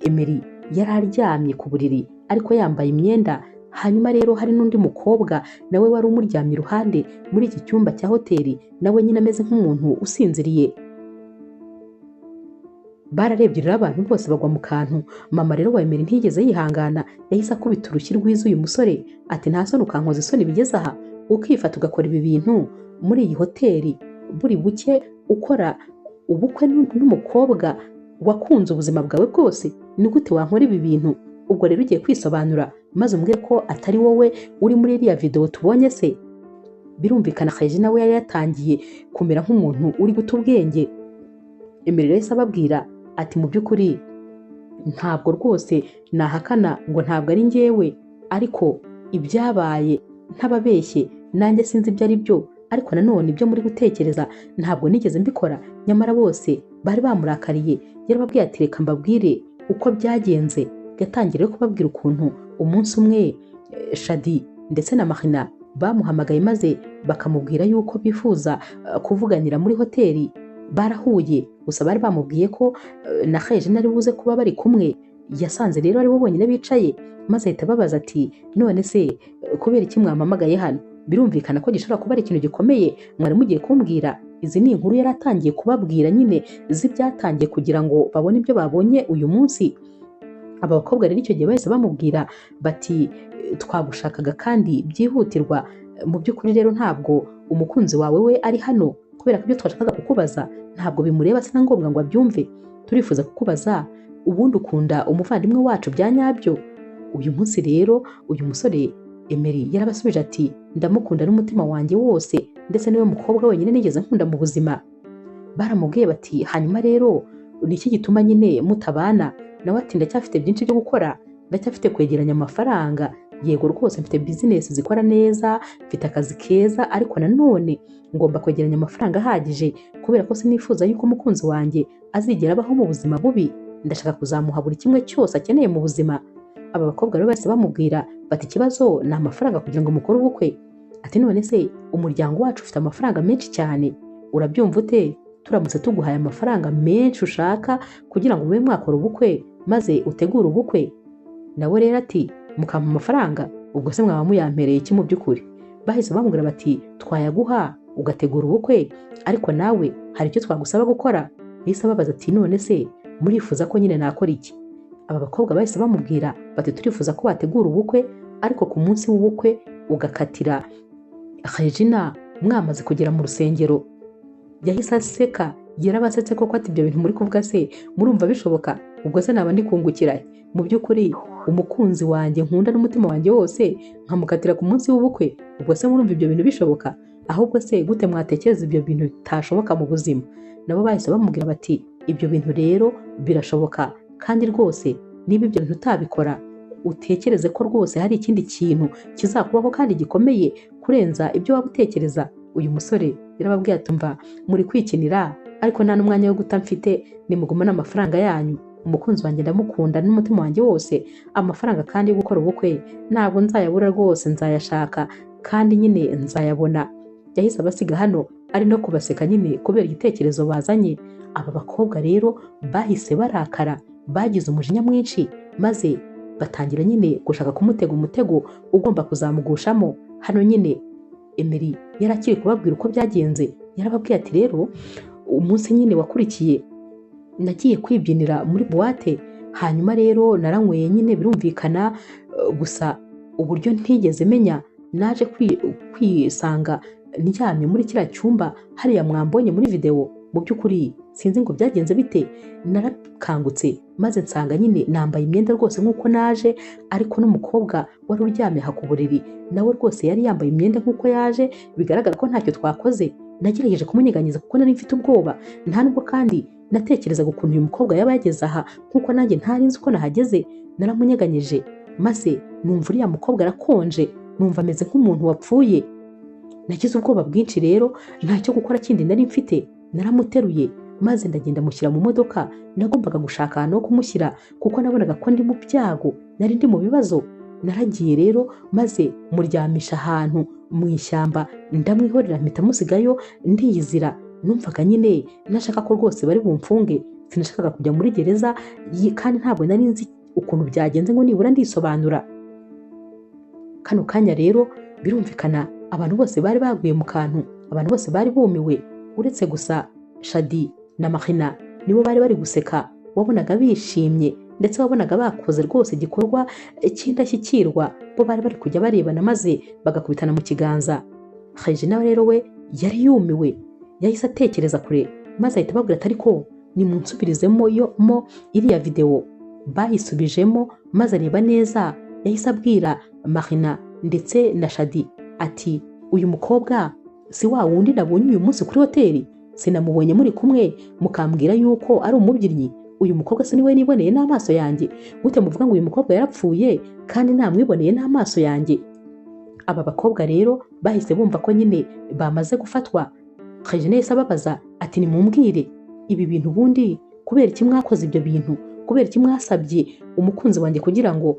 Emery yari aryamye ku buriri ariko yambaye imyenda. Hanyuma rero hari n'undi mukobwa nawe wari umuryamye iruhande muri iki cyumba cya hoteli, nawe nyine ameze nk'umuntu usinziriye. Bararebye rero abantu bose bagwa mu kantu. Mama rero wa Emery ntiyigeze yihangana, yahise akubita urushyi rwiza uyu musore ati nta soni ukankoza isoni bigeze aha, ukifata ugakora ibi bintu muri iyi hoteli, buri buke ukora ubukwe n'umukobwa wakunze ubuzima bwawe bwose. Ni gute wankora ibi bintu? Ubwo rero ugiye kwisobanura maze umbwire ko atari wowe uri muri iriya video tubonye se? Birumvikana Regina we yari yatangiye kumera nk'umuntu uri guta ubwenge. Emery yahise ababwira ati mu by'ukuri ntabwo rwose nahakana ngo ntabwo ari njyewe, ariko ibyabaye ntababeshye nanjye sinzi ibyo ari byo, ariko nanone ibyo muri gutekereza ntabwo nigeze mbikora. Nyamara bose bari bamurakariye. Yarababwiye ati reka mbabwire uko byagenze. Yatangiye kubabwira ukuntu umunsi umwe Shadi ndetse na Marina bamuhamagaye maze bakamubwira yuko bifuza kuvuganira muri hoteli. Barahuye gusa bari bamubwiye ko na Regina ari buze kuba bari kumwe. Yasanze rero ari bo bonyine bicaye maze ahita ababaza ati none se kubera iki mwampamagaye hano? Birumvikana ko gishobora kuba ari ikintu gikomeye mwari mugiye kumbwira. Izi ni inkuru yari atangiye kubabwira nyine z'ibyatangiye kugira ngo babone ibyo babonye uyu munsi. Aba bakobwa rero icyo gihe bahise bamubwira bati twagushakaga kandi byihutirwa. Mu by'ukuri rero ntabwo umukunzi wawe we ari hano, kubera ko ibyo twashakaga kukubaza ntabwo bimureba, si na ngombwa ngo abyumve. Turifuza kukubaza ubundi ukunda umuvandimwe wacu bya nyabyo? Uyu munsi rero uyu musore Emery yarabasubije ati ndamukunda n'umutima wanjye wose, ndetse niwe mukobwa wenyine nigeze nkunda mu buzima. Baramubwiye bati hanyuma rero ni iki gituma nyine mutabana? Nawe ati ndacyafite byinshi byo gukora, ndacyafite kwegeranya amafaranga. Yego rwose mfite business zikora neza, mfite akazi keza, ariko nanone ngomba kwegeranya amafaranga ahagije kubera ko sinifuza yuko umukunzi wanjye azigera abaho mu buzima bubi. Ndashaka kuzamuha buri kimwe cyose akeneye mu buzima. Aba bakobwa rero bahise bamubwira bati ikibazo ni amafaranga kugira ngo mukore ubukwe. Ati none se umuryango wacu ufite amafaranga menshi cyane, urabyumva ute turamutse tuguhaye amafaranga menshi ushaka kugira ngo mube mwakora ubukwe maze utegure ubukwe? Nawe rero ati mukampa amafaranga, ubwo se mwaba muyampereye iki mu by'ukuri? Bahise bamubwira bati twayaguha ugategura ubukwe, ariko nawe hari icyo twagusaba gukora. Yahise ababaza ati none se murifuza ko nyine nakora iki? Aba bakobwa bahise bamubwira bati turifuza ko wategura ubukwe, ariko ku munsi w'ubukwe ugakatira Regina mwamaze kugera mu rusengero. Yahise aseka, yarabasetse koko ati ibyo bintu muri kuvuga se murumva bishoboka? Ubwo se naba ndi kungukira? Mu by'ukuri umukunzi wanjye nkunda n'umutima wanjye wose nkamukatira ku munsi w'ubukwe, ubwo se murumva ibyo bintu bishoboka? Ahubwo se gute mwatekereza ibyo bintu bitashoboka mu buzima? Nabo bahise bamubwira bati ibyo bintu rero birashoboka, kandi rwose niba ibyo bintu utabikora utekereze ko rwose hari ikindi kintu kizakubaho kandi gikomeye kurenza ibyo waba utekereza. Uyu musore yarababwiye ati mva muri kwikinira, ariko nta n'umwanya wo guta mfite, nimugumane amafaranga yanyu. Umukunzi wanjye ndamukunda n'umutima wanjye wose, amafaranga kandi yo gukora ubukwe ntabwo nzayabura rwose, nzayashaka kandi nyine nzayabona. Yahise abasiga hano ari no kubaseka nyine kubera igitekerezo bazanye. Aba bakobwa rero bahise barakara, bagize umujinya mwinshi, maze batangira nyine gushaka kumutega umutego ugomba kuzamugushamo. Hano nyine Emery yarakiri kubabwira uko byagenze. Yarababwiye ati rero umunsi nyine wakurikiye nagiye kwibyinira muri buwate, hanyuma rero naranyweye nyine birumvikana, gusa uburyo ntigeze menya naje kwisanga ndyamye muri kiriya cyumba hariya mwambonye muri video. Mu by'ukuri sinzi ngo byagenze bite, narakangutse maze nsanga nyine nambaye imyenda rwose nk'uko naje, ariko n'umukobwa wari uryamye aha ku buriri nawe rwose yari yambaye imyenda nk'uko yaje. Bigaragara ko ntacyo twakoze. Nagerageje kumunyeganyeza kuko nari mfite ubwoba, nta nubwo kandi natekerezaga ukuntu uyu mukobwa yaba yageze aha nk'uko nanjye ntari nzi uko nahageze. Naramunyeganyeje maze numva uriya mukobwa arakonje, numva ameze nk'umuntu wapfuye. Nagize ubwoba bwinshi rero ntacyo gukora kindi nari mfite. Naramuteruye maze ndagenda mushyira mu modoka. Nagombaga gushaka ahantu ho kumushyira kuko nabonaga ko ndi mu byago, nari ndi mu bibazo. Naragiye rero maze muryamisha ahantu mu ishyamba, ndamwihorera mpita musigayo ndiyizira. Numvaga nyine nashaka ko rwose bari bumfunge, sinashakaga kujya muri gereza, kandi ntabwo nari nzi ukuntu byagenze ngo nibura ndisobanura. Kano kanya rero birumvikana abantu bose bari baguye mu kantu, abantu bose bari bumiwe, uretse gusa Shadi na Marina nibo bari bari guseka. Wabonaga bishimye ndetse wabonaga bakoze rwose igikorwa cy'indashyikirwa. Bo bari bari kujya barebana maze bagakubitana mu kiganza. Regina rero we yari yumiwe, yahise atekereza kure maze ahita ababwira ati ariko nimunsubirizemo iriya video. Bayisubijemo maze areba neza, yahise abwira Marina ndetse na Shadi ati uyu mukobwa si wa wundi nabonye uyu munsi kuri hoteli? Sinamubonye muri kumwe mukambwira yuko ari umubyinnyi? Uyu mukobwa se niwe niboneye n'amaso yanjye? Gute muvuga ngo uyu mukobwa yarapfuye kandi namwiboneye n'amaso yanjye? Aba bakobwa rero bahise bumva ko nyine bamaze gufatwa. Regina yahise ababaza ati nimumbwire ibi bintu ubundi kubera iki mwakoze ibyo bintu? Kubera iki mwasabye umukunzi wanjye kugira ngo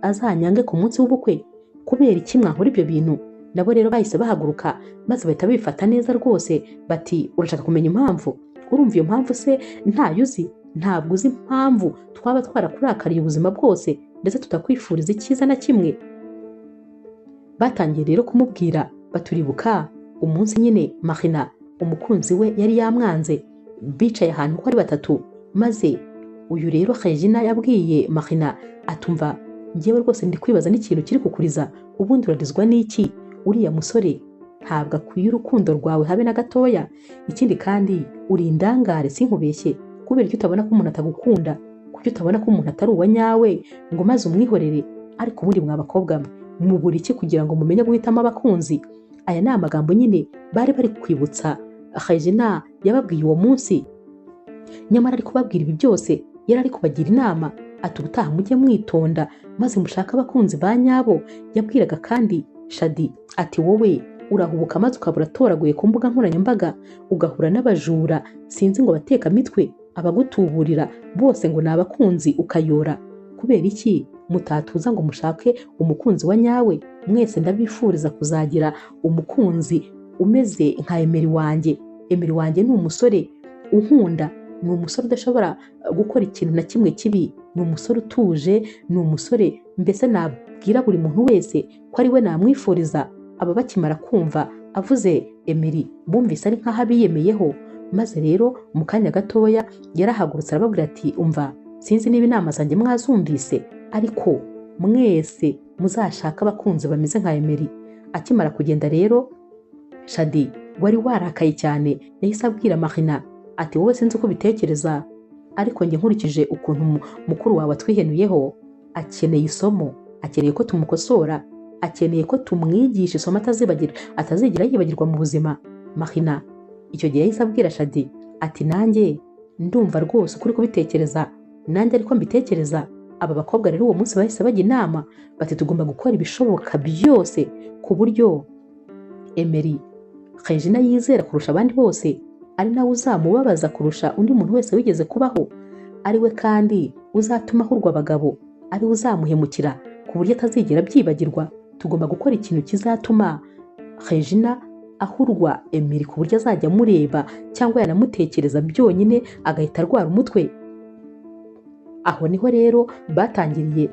azanyange ku munsi w'ubukwe? Kubera iki mwankora ibyo bintu? nabo rero bahise bahaguruka maze bahita bifata neza rwose bati urashaka kumenya impamvu? Urumva iyo mpamvu se ntayo uzi? Ntabwo uzi impamvu twaba twarakurakariye ubuzima bwose ndetse tutakwifuriza icyiza na kimwe? Batangiye rero kumubwira baturibuka umunsi nyine Marina umukunzi we yari yamwanze, bicaye ahantu uko ari batatu, maze uyu rero Regina yabwiye Marina atumva njyewe rwose ndi kwibaza n'ikintu kiri kukuriza, ubundi urarizwa n'iki? Uriya musore ntabwo akwiye urukundo rwawe habe na gatoya, ikindi kandi uri indangare sinkubeshye, kubera icyo utabona ko umuntu atagukunda, kuko utabona ko umuntu atari uwa nyawe ngo maze umwihorere. Ariko ubundi mwa bakobwa mubura iki kugira ngo mumenye guhitamo abakunzi? Aya ni amagambo nyine bari kwibutsa Regina yababwiye uwo munsi. Nyamara ari kubabwira ibi byose yari ari kubagira inama ati ubutaha mujye mwitonda maze mushaka abakunzi ba nyabo. Yabwiraga kandi Shadi ati wowe urahubuka maze ukabura toraguye ku mbuga nkoranyambaga ugahura n'abajura sinzi ngo bateka mitwe abagutuburira bose ngo ni abakunzi ukayora. Kubera iki mutatuza ngo mushake umukunzi wa nyawe? Mwese ndabifuriza kuzagira umukunzi umeze nka Emery wanjye. Emery wanjye ni umusore unkunda, ni umusore udashobora gukora ikintu na kimwe kibi, ni umusore utuje, ni umusore mbese nabwira buri muntu wese ko ari we namwifuriza. Aba bakimara kumva avuze Emery bumvise ari nk'aho abiyemeyeho, maze rero mu kanya gatoya yarahagurutse arababwira ati umva, sinzi niba inama zanjye mwazumvise, ariko mwese muzashaka abakunzi bameze nka Emery. Akimara kugenda rero Shadi wari warakaye cyane yahise abwira Marina ati wowe sinzi uko bitekereza, ariko njye nkurikije ukuntu mukuru wawe atwihenuyeho, akeneye isomo, akeneye ko tumukosora, akeneye ko tumwigisha isomo atazigera yibagirwa mu buzima. Marina icyo gihe yahise abwira Shadi ati nanjye ndumva rwose ukuri kubitekereza, nanjye ariko mbitekereza. Aba bakobwa rero uwo munsi bahise bajya inama bati tugomba gukora ibishoboka byose ku buryo Emery Regina yizera kurusha abandi bose, ari nawe uzamubabaza kurusha undi muntu wese wigeze kubaho, ari we kandi uzatuma ahurwa abagabo, ari we uzamuhemukira ku buryo atazigera byibagirwa. Tugomba gukora ikintu kizatuma Regina ahurwa Emery ku buryo azajya amureba cyangwa yanamutekereza byonyine agahita arwara umutwe. Aho niho rero batangiriye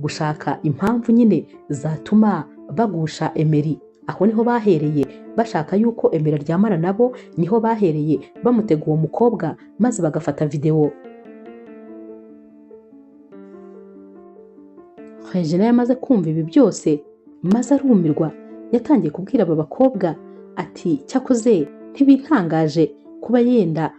gushaka impamvu nyine zatuma bagusha Emery. Aho niho bahereye bashaka yuko Emery aryamana nabo, niho bahereye bamutega uwo mukobwa maze bagafata video. Regina yamaze kumva ibi byose maze arumirwa, yatangiye kubwira aba bakobwa ati cyakoze ntibintangaje kuba yenda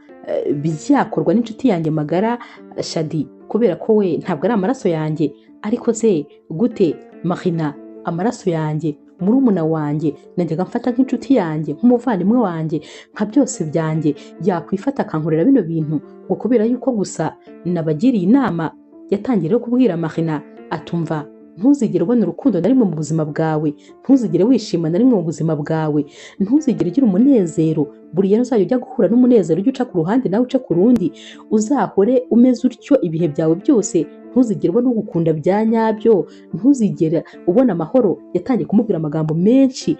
byakorwa n'inshuti yanjye magara Shadi, kubera ko we ntabwo ari amaraso yanjye, ariko se gute Marina amaraso yanjye, murumuna wanjye, najyaga mfata nk'inshuti yanjye, nk'umuvandimwe wanjye, nka byose byanjye, yakwifata akankorera bino bintu ngo kubera yuko gusa nabagiriye inama? Yatangiye rero kubwira Marina atumva ntuzigere ubona urukundo na rimwe mu buzima bwawe, ntuzigere wishima na rimwe mu buzima bwawe, ntuzigere ugira umunezero. Buriya uzajya ujya guhura n'umunezero ujya uca ku ruhande nawe uce ku rundi, uzahore umeze utyo ibihe byawe byose, ntuzigere ubona ugukunda bya nyabyo, ntuzigere ubona amahoro. Yatangiye kumubwira amagambo menshi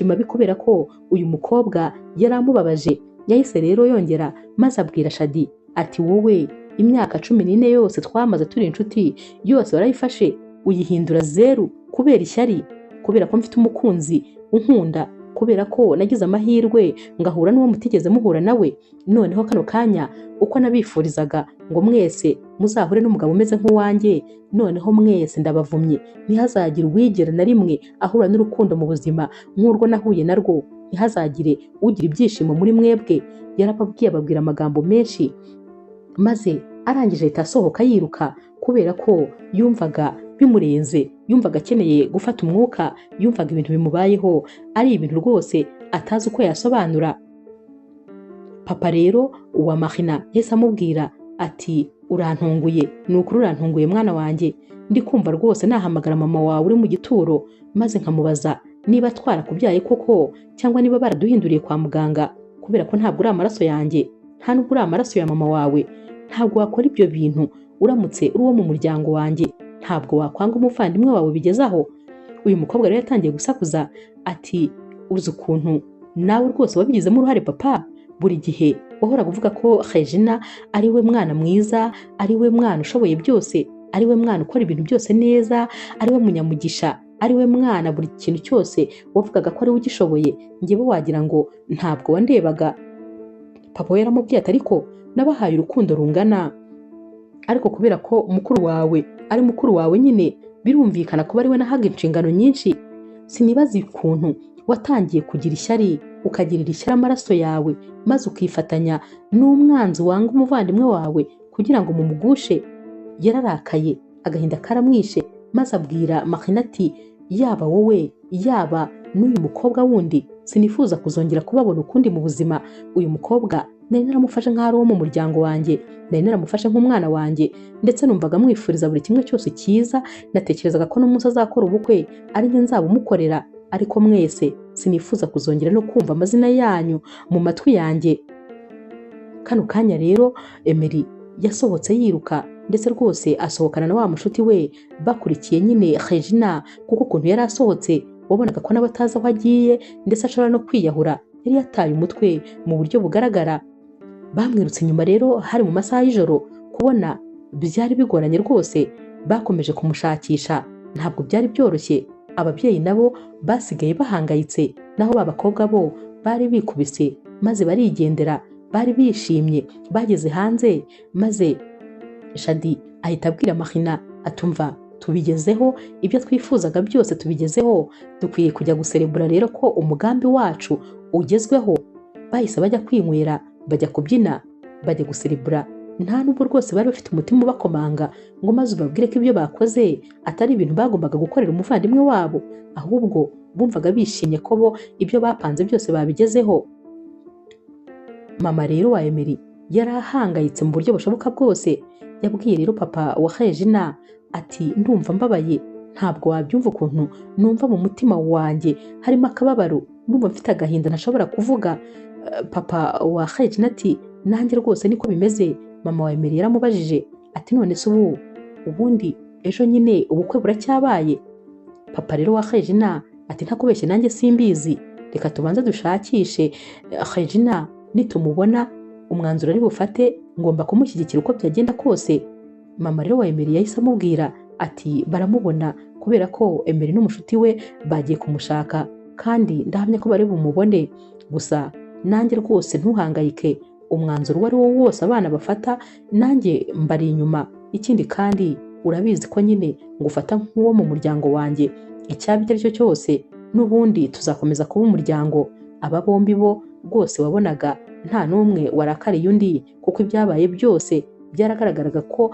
mabi kubera ko uyu mukobwa yari amubabaje. Yahise rero yongera maze abwira Shadi ati wowe imyaka 14 yose twamaze turi inshuti yose warayifashe uyihindura zeru kubera ishyari, kubera ko mfite umukunzi unkunda, kubera ko nagize amahirwe ngahura n'uwo mutigeze muhura nawe. Noneho kano kanya uko nabifurizaga ngo mwese muzahure n'umugabo umeze nk'uwanjye, noneho mwese ndabavumye, ntihazagire uwigera na rimwe ahura n'urukundo mu buzima nk'urwo nahuye narwo, ntihazagire ugira ibyishimo muri mwebwe. Yarababwiye ababwira amagambo menshi, maze arangije ahita asohoka yiruka kubera ko yumvaga bimurenze, yumvaga akeneye gufata umwuka, yumvaga ibintu bimubayeho ari ibintu rwose atazi uko yasobanura. Papa rero uwa Marina yahise amubwira ati urantunguye, ni ukuri urantunguye mwana wanjye, ndi kumva rwose nahamagara mama wawe uri mu gituro maze nkamubaza niba twarakubyaye koko cyangwa niba baraduhinduriye kwa muganga, kubera ko ntabwo uri amaraso yanjye, nta nubwo uri amaraso ya mama wawe. Ntabwo wakora ibyo bintu uramutse uri uwo mu muryango wanjye, ntabwo wakwanga umuvandimwe wawe bigezaho. uyu mukobwa rero yatangiye gusakuza ati uzi ukuntu nawe rwose wabigizemo uruhare papa, buri gihe wahoraga uvuga ko Regina ari we mwana mwiza, ari we mwana ushoboye byose, ari we mwana ukora ibintu byose neza, ari we munyamugisha, ari we mwana buri kintu cyose wavugaga ko ari we ugishoboye. Njyewe wagira ngo ntabwo wandebaga. Papa we yaramubwiye ati ariko nabahaye urukundo rungana, ariko kubera ko mukuru wawe ari mukuru wawe nyine birumvikana kuba ari we nahaga inshingano nyinshi. Sinibaza ukuntu watangiye kugira ishyari, ukagirira ishyari amaraso yawe, maze ukifatanya n'umwanzi wanga umuvandimwe wawe kugira ngo mumugushe. Yararakaye, agahinda karamwishe, maze abwira Marina ati yaba wowe yaba n'uyu mukobwa wundi sinifuza kuzongera kubabona ukundi mu buzima. Uyu mukobwa nari naramufashe nk'aho ari uwo mu muryango wanjye, nari naramufashe nk'umwana wanjye, ndetse numvaga mwifuriza buri kimwe cyose cyiza. Natekerezaga ko n'umunsi azakora ubukwe ari njye nzabumukorera, ariko mwese sinifuza kuzongera no kumva amazina yanyu mu matwi yanjye. Kano kanya rero Emery yasohotse yiruka, ndetse rwose asohokana na wa mushuti we bakurikiye nyine Regina, kuko ukuntu yari asohotse wabonaga ko nawe atazi aho agiye, ndetse ashobora no kwiyahura. Yari yataye umutwe mu buryo bugaragara. Bamwirutse inyuma rero hari mu masaha y'ijoro, kubona byari bigoranye rwose. Bakomeje kumushakisha, ntabwo byari byoroshye. Ababyeyi nabo basigaye bahangayitse, naho ba bakobwa bo bari bikubise maze barigendera. Bari bishimye, bageze hanze, maze Shadi ahita abwira Marina atumva tubigezeho, ibyo twifuzaga byose tubigezeho, dukwiye kujya guserebura rero ko umugambi wacu ugezweho. Bahise bajya kwinywera, bajya kubyina, bajya guserebura. Nta nubwo rwose bari bafite umutima ubakomanga ngo maze ubabwire ko ibyo bakoze atari ibintu bagombaga gukorera umuvandimwe wabo, ahubwo bumvaga bishimye ko bo ibyo bapanze byose babigezeho. Mama rero wa Emery yari ahangayitse mu buryo bushoboka bwose. Yabwiye rero papa wa Regina ati ndumva mbabaye, ntabwo wabyumva ukuntu numva mu mutima wanjye harimo akababaro, numva mfite agahinda ntashobora kuvuga. Papa wa Regina ati nanjye rwose niko bimeze. Mama wa Emery yaramubajije ati none se ubundi ejo nyine ubukwe buracyabaye? Papa rero wa Regina ati ntakubeshye nanjye simbizi, reka tubanze dushakishe Regina, nitumubona umwanzuro ari bufate ngomba kumushyigikira uko byagenda kose. Mama rero wa Emery yahise amubwira ati baramubona, kubera ko Emery n'umushuti we bagiye kumushaka, kandi ndahamya ko bari bumubone. Gusa nanjye rwose ntuhangayike, umwanzuro uwo ari wo wose abana bafata nanjye mbari inyuma. Ikindi kandi urabizi ko nyine ngufata nk'uwo mu muryango wanjye, icyaba icyo ari cyo cyose n'ubundi tuzakomeza kuba umuryango. Aba bombi bo rwose wabonaga nta n'umwe warakariye undi, kuko ibyabaye byose byaragaragaraga ko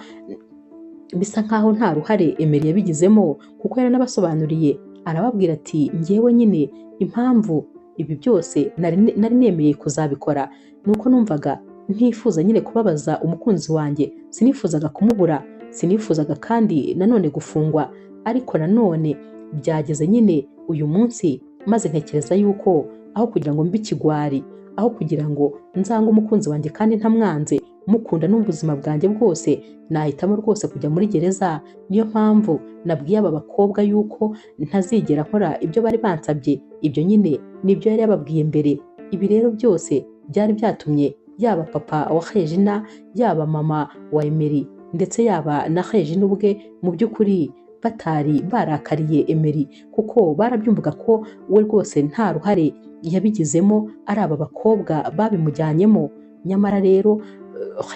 bisa nkaho nta ruhare Emery yabigizemo, kuko yaranabasobanuriye. Arababwira ati njyewe nyine impamvu ibi byose nari nemeye kuzabikora nuko numvaga ntifuza nyine kubabaza umukunzi wanjye, sinifuzaga kumubura, sinifuzaga kandi nanone gufungwa. Ariko nanone byageze nyine uyu munsi, maze ntekereza yuko aho kugira ngo mbe ikigwari, aho kugira ngo nzange umukunzi wanjye kandi ntamwanze, mukunda n'ubuzima bwanjye bwose, nahitamo rwose kujya muri gereza. Niyo mpamvu nabwiye aba bakobwa yuko ntazigera nkora ibyo bari bansabye. Ibyo nyine nibyo yari yababwiye mbere. Ibi rero byose byari byatumye yaba papa wa Regina, yaba mama wa Emery, ndetse yaba na Regina ubwe mu by'ukuri batari barakariye Emery, kuko barabyumvaga ko we rwose nta ruhare yabigizemo, ari aba bakobwa babimujyanyemo. Nyamara rero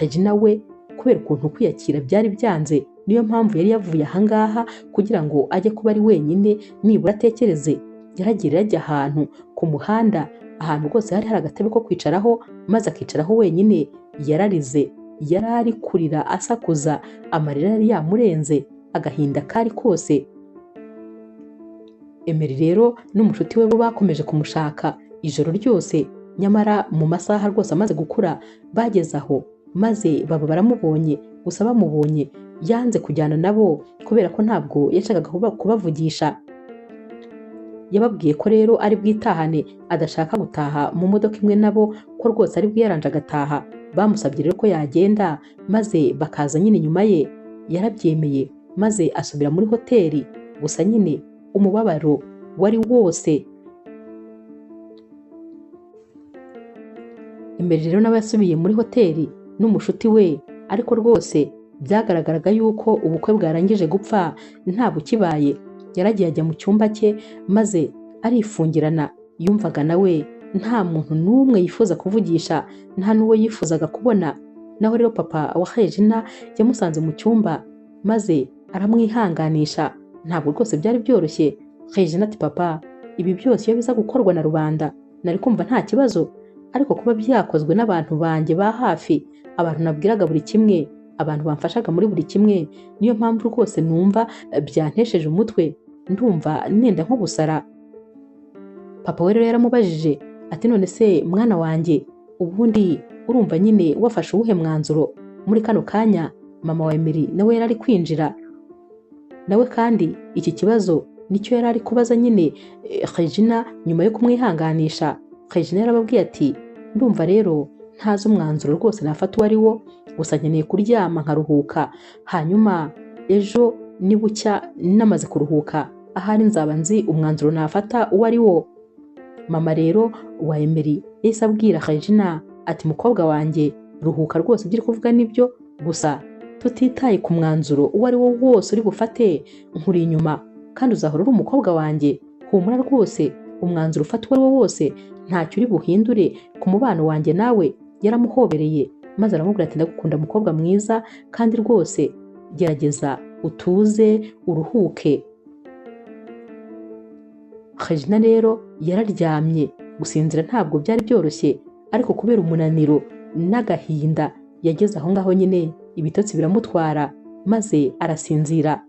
Regina we kubera ukuntu kwiyakira byari byanze, niyo mpamvu yari yavuye ahangaha kugira ngo ajye kuba ari wenyine, nibura atekereze. Yaragiye ajya ahantu ku muhanda, ahantu rwose hari agatebe ko kwicaraho, maze akicaraho wenyine. Yararize, yari ari kurira asakuza, amarira yari yamurenze, agahinda kari kose. Emery rero n'umushuti we bo bakomeje kumushaka ijoro ryose, nyamara mu masaha rwose amaze gukura bageze aho, maze baba baramubonye. Gusa bamubonye yanze kujyana nabo kubera ko ntabwo yashakaga kubavugisha. Yababwiye ko rero ari bwitahane, adashaka gutaha mu modoka imwe nabo, ko rwose ari bwiyaranje agataha. Bamusabye rero ko yagenda maze bakaza nyine nyuma ye. Yarabyemeye maze asubira muri hoteli. Gusa nyine umubabaro wari wose. Imbere rero nawe yasubiye muri hoteli n'umushuti we, ariko rwose byagaragaraga yuko ubukwe bwarangije gupfa nta bukibaye. Yaragiye ajya mu cyumba cye maze arifungirana. Yumvaga nawe nta muntu n'umwe yifuza kuvugisha, nta n'uwo yifuzaga kubona. Naho rero papa wa Regina yamusanze mu cyumba maze aramwihanganisha. Ntabwo rwose byari byoroshye. Regina ati papa, ibi byose iyo biza gukorwa na rubanda nari kumva nta kibazo, ariko kuba byakozwe n'abantu banjye ba hafi, abantu nabwiraga buri kimwe, abantu bamfashaga muri buri kimwe, niyo mpamvu rwose numva byantesheje umutwe, ndumva nenda nko gusara. Papa we rero yaramubajije ati none se mwana wanjye, ubundi urumva nyine wafashe uwuhe mwanzuro muri kano kanya? Mama wa Emery nawe yari ari kwinjira, nawe kandi iki kibazo nicyo yari ari kubaza nyine Regina nyuma yo kumwihanganisha. Regina yarababwiye ati ndumva rero ntazi umwanzuro rwose nafata uwo ari wo, gusa nkeneye kuryama nkaruhuka, hanyuma ejo nibucya namaze kuruhuka ahari nzaba nzi umwanzuro nafata uwo ari wo. Mama rero wa Emery yahise abwira Regina ati mukobwa wanjye, ruhuka rwose, ibyo uri kuvuga nibyo, gusa tutitaye ku mwanzuro uwo ari wo wose uri bufate, nkuri inyuma kandi uzahora uri umukobwa wanjye. Humura rwose, umwanzuro ufata uwo ari wo wose ntacyo uri buhindure ku mubano wanjye nawe. Yaramuhobereye maze aramubwira ati ndagukunda mukobwa mwiza, kandi rwose gerageza utuze uruhuke. Regina rero yararyamye. Gusinzira ntabwo byari byoroshye, ariko kubera umunaniro n'agahinda yageze aho ngaho nyine ibitotsi biramutwara maze arasinzira.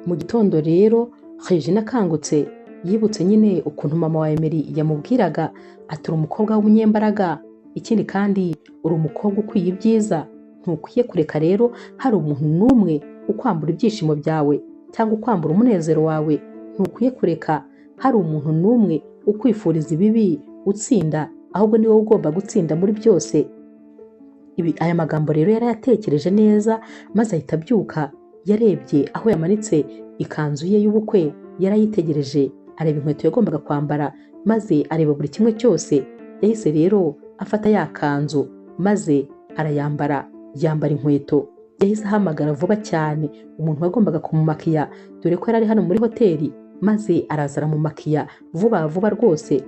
Mu gitondo rero Regina akangutse yibutse nyine ukuntu mama wa Emery yamubwiraga ati uri umukobwa w'umunyembaraga, ikindi kandi uri umukobwa ukwiye ibyiza, ntukwiye kureka rero hari umuntu n'umwe ukwambura ibyishimo byawe cyangwa ukwambura umunezero wawe. Ntukwiye kureka hari umuntu n'umwe ukwifuriza ibibi utsinda, ahubwo ni wowe ugomba gutsinda muri byose. Aya magambo rero yarayatekereje neza maze ahita abyuka. Yarebye aho yamanitse ikanzu ye y'ubukwe, yarayitegereje, areba inkweto yagombaga kwambara maze areba buri kimwe cyose. Yahise rero afata ya kanzu maze arayambara, yambara inkweto. Yahise ahamagara vuba cyane umuntu wagombaga kumumakiya, dore ko yari ari hano muri hoteli, maze araza aramumakiya vuba vuba rwose.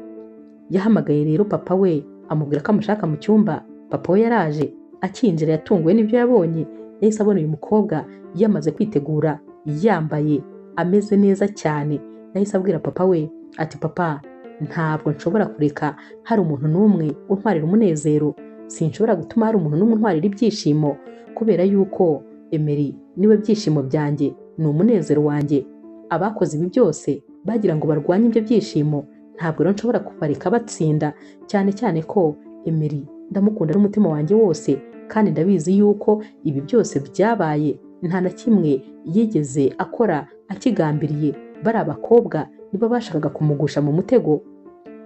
Yahamagaye rero papa we amubwira ko amushaka mu cyumba. Papa we yaraje, akinjira yatunguwe n'ibyo yabonye. Yahise abona uyu mukobwa yamaze kwitegura, yambaye, ameze neza cyane. Yahise abwira papa we ati papa, ntabwo nshobora kureka hari umuntu n'umwe untwarira umunezero, sinshobora gutuma hari umuntu n'umwe untwarira ibyishimo, kubera yuko Emery niwe byishimo byanjye, ni umunezero wanjye. Abakoze ibi byose bagira ngo barwanye ibyo byishimo, ntabwo rero nshobora kubareka batsinda, cyane cyane ko Emery ndamukunda n'umutima wanjye wose, kandi ndabizi yuko ibi byose byabaye nta na kimwe yigeze akora akigambiriye. Bari abakobwa nibo bashakaga kumugusha mu mutego.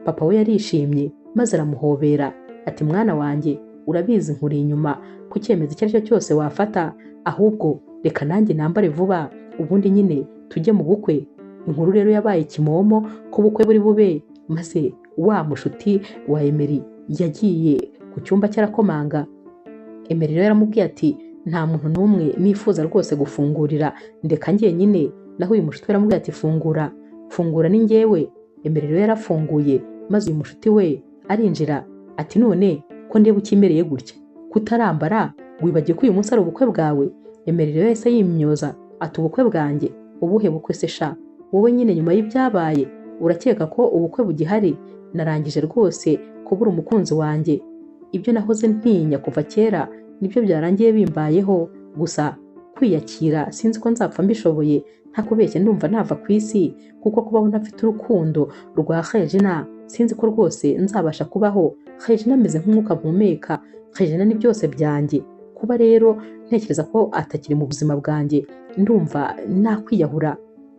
Papa we yarishimye maze aramuhobera ati mwana wanjye, urabizi nkuri inyuma ku cyemezo icyo ari cyo cyose wafata, ahubwo reka nanjye nambare vuba ubundi nyine tujye mu bukwe. Inkuru rero yabaye kimomo ko ubukwe buri bube, maze wa mushuti wa Emery yagiye ku cyumba cy'arakomanga. Emery rero yaramubwiye ati nta muntu n'umwe nifuza rwose gufungurira, ndeka njyenyine. Naho uyu mushuti we yaramubwiye ati fungura, fungura ni njyewe. Emery rero yarafunguye maze uyu mushuti we arinjira ati none ko ndeba ukimereye gutya, kutarambara wibagiye ko uyu munsi ari ubukwe bwawe? Emery rero yahise yimyoza ati ubukwe bwanjye? Ubuhe bukwe se sha? Wowe nyine nyuma y'ibyabaye urakeka ko ubukwe bugihari? Narangije rwose kubura umukunzi wanjye. Ibyo nahoze ntinya kuva kera nibyo byarangiye bimbayeho, gusa kwiyakira sinzi ko nzapfa mbishoboye. Ntakubeshye ndumva nava ku isi, kuko kubaho ntafite urukundo rwa Regina sinzi ko rwose nzabasha kubaho. Regina ameze nk'umwuka mpumeka, Regina ni byose byanjye. Kuba rero ntekereza ko atakiri mu buzima bwanjye, ndumva nakwiyahura.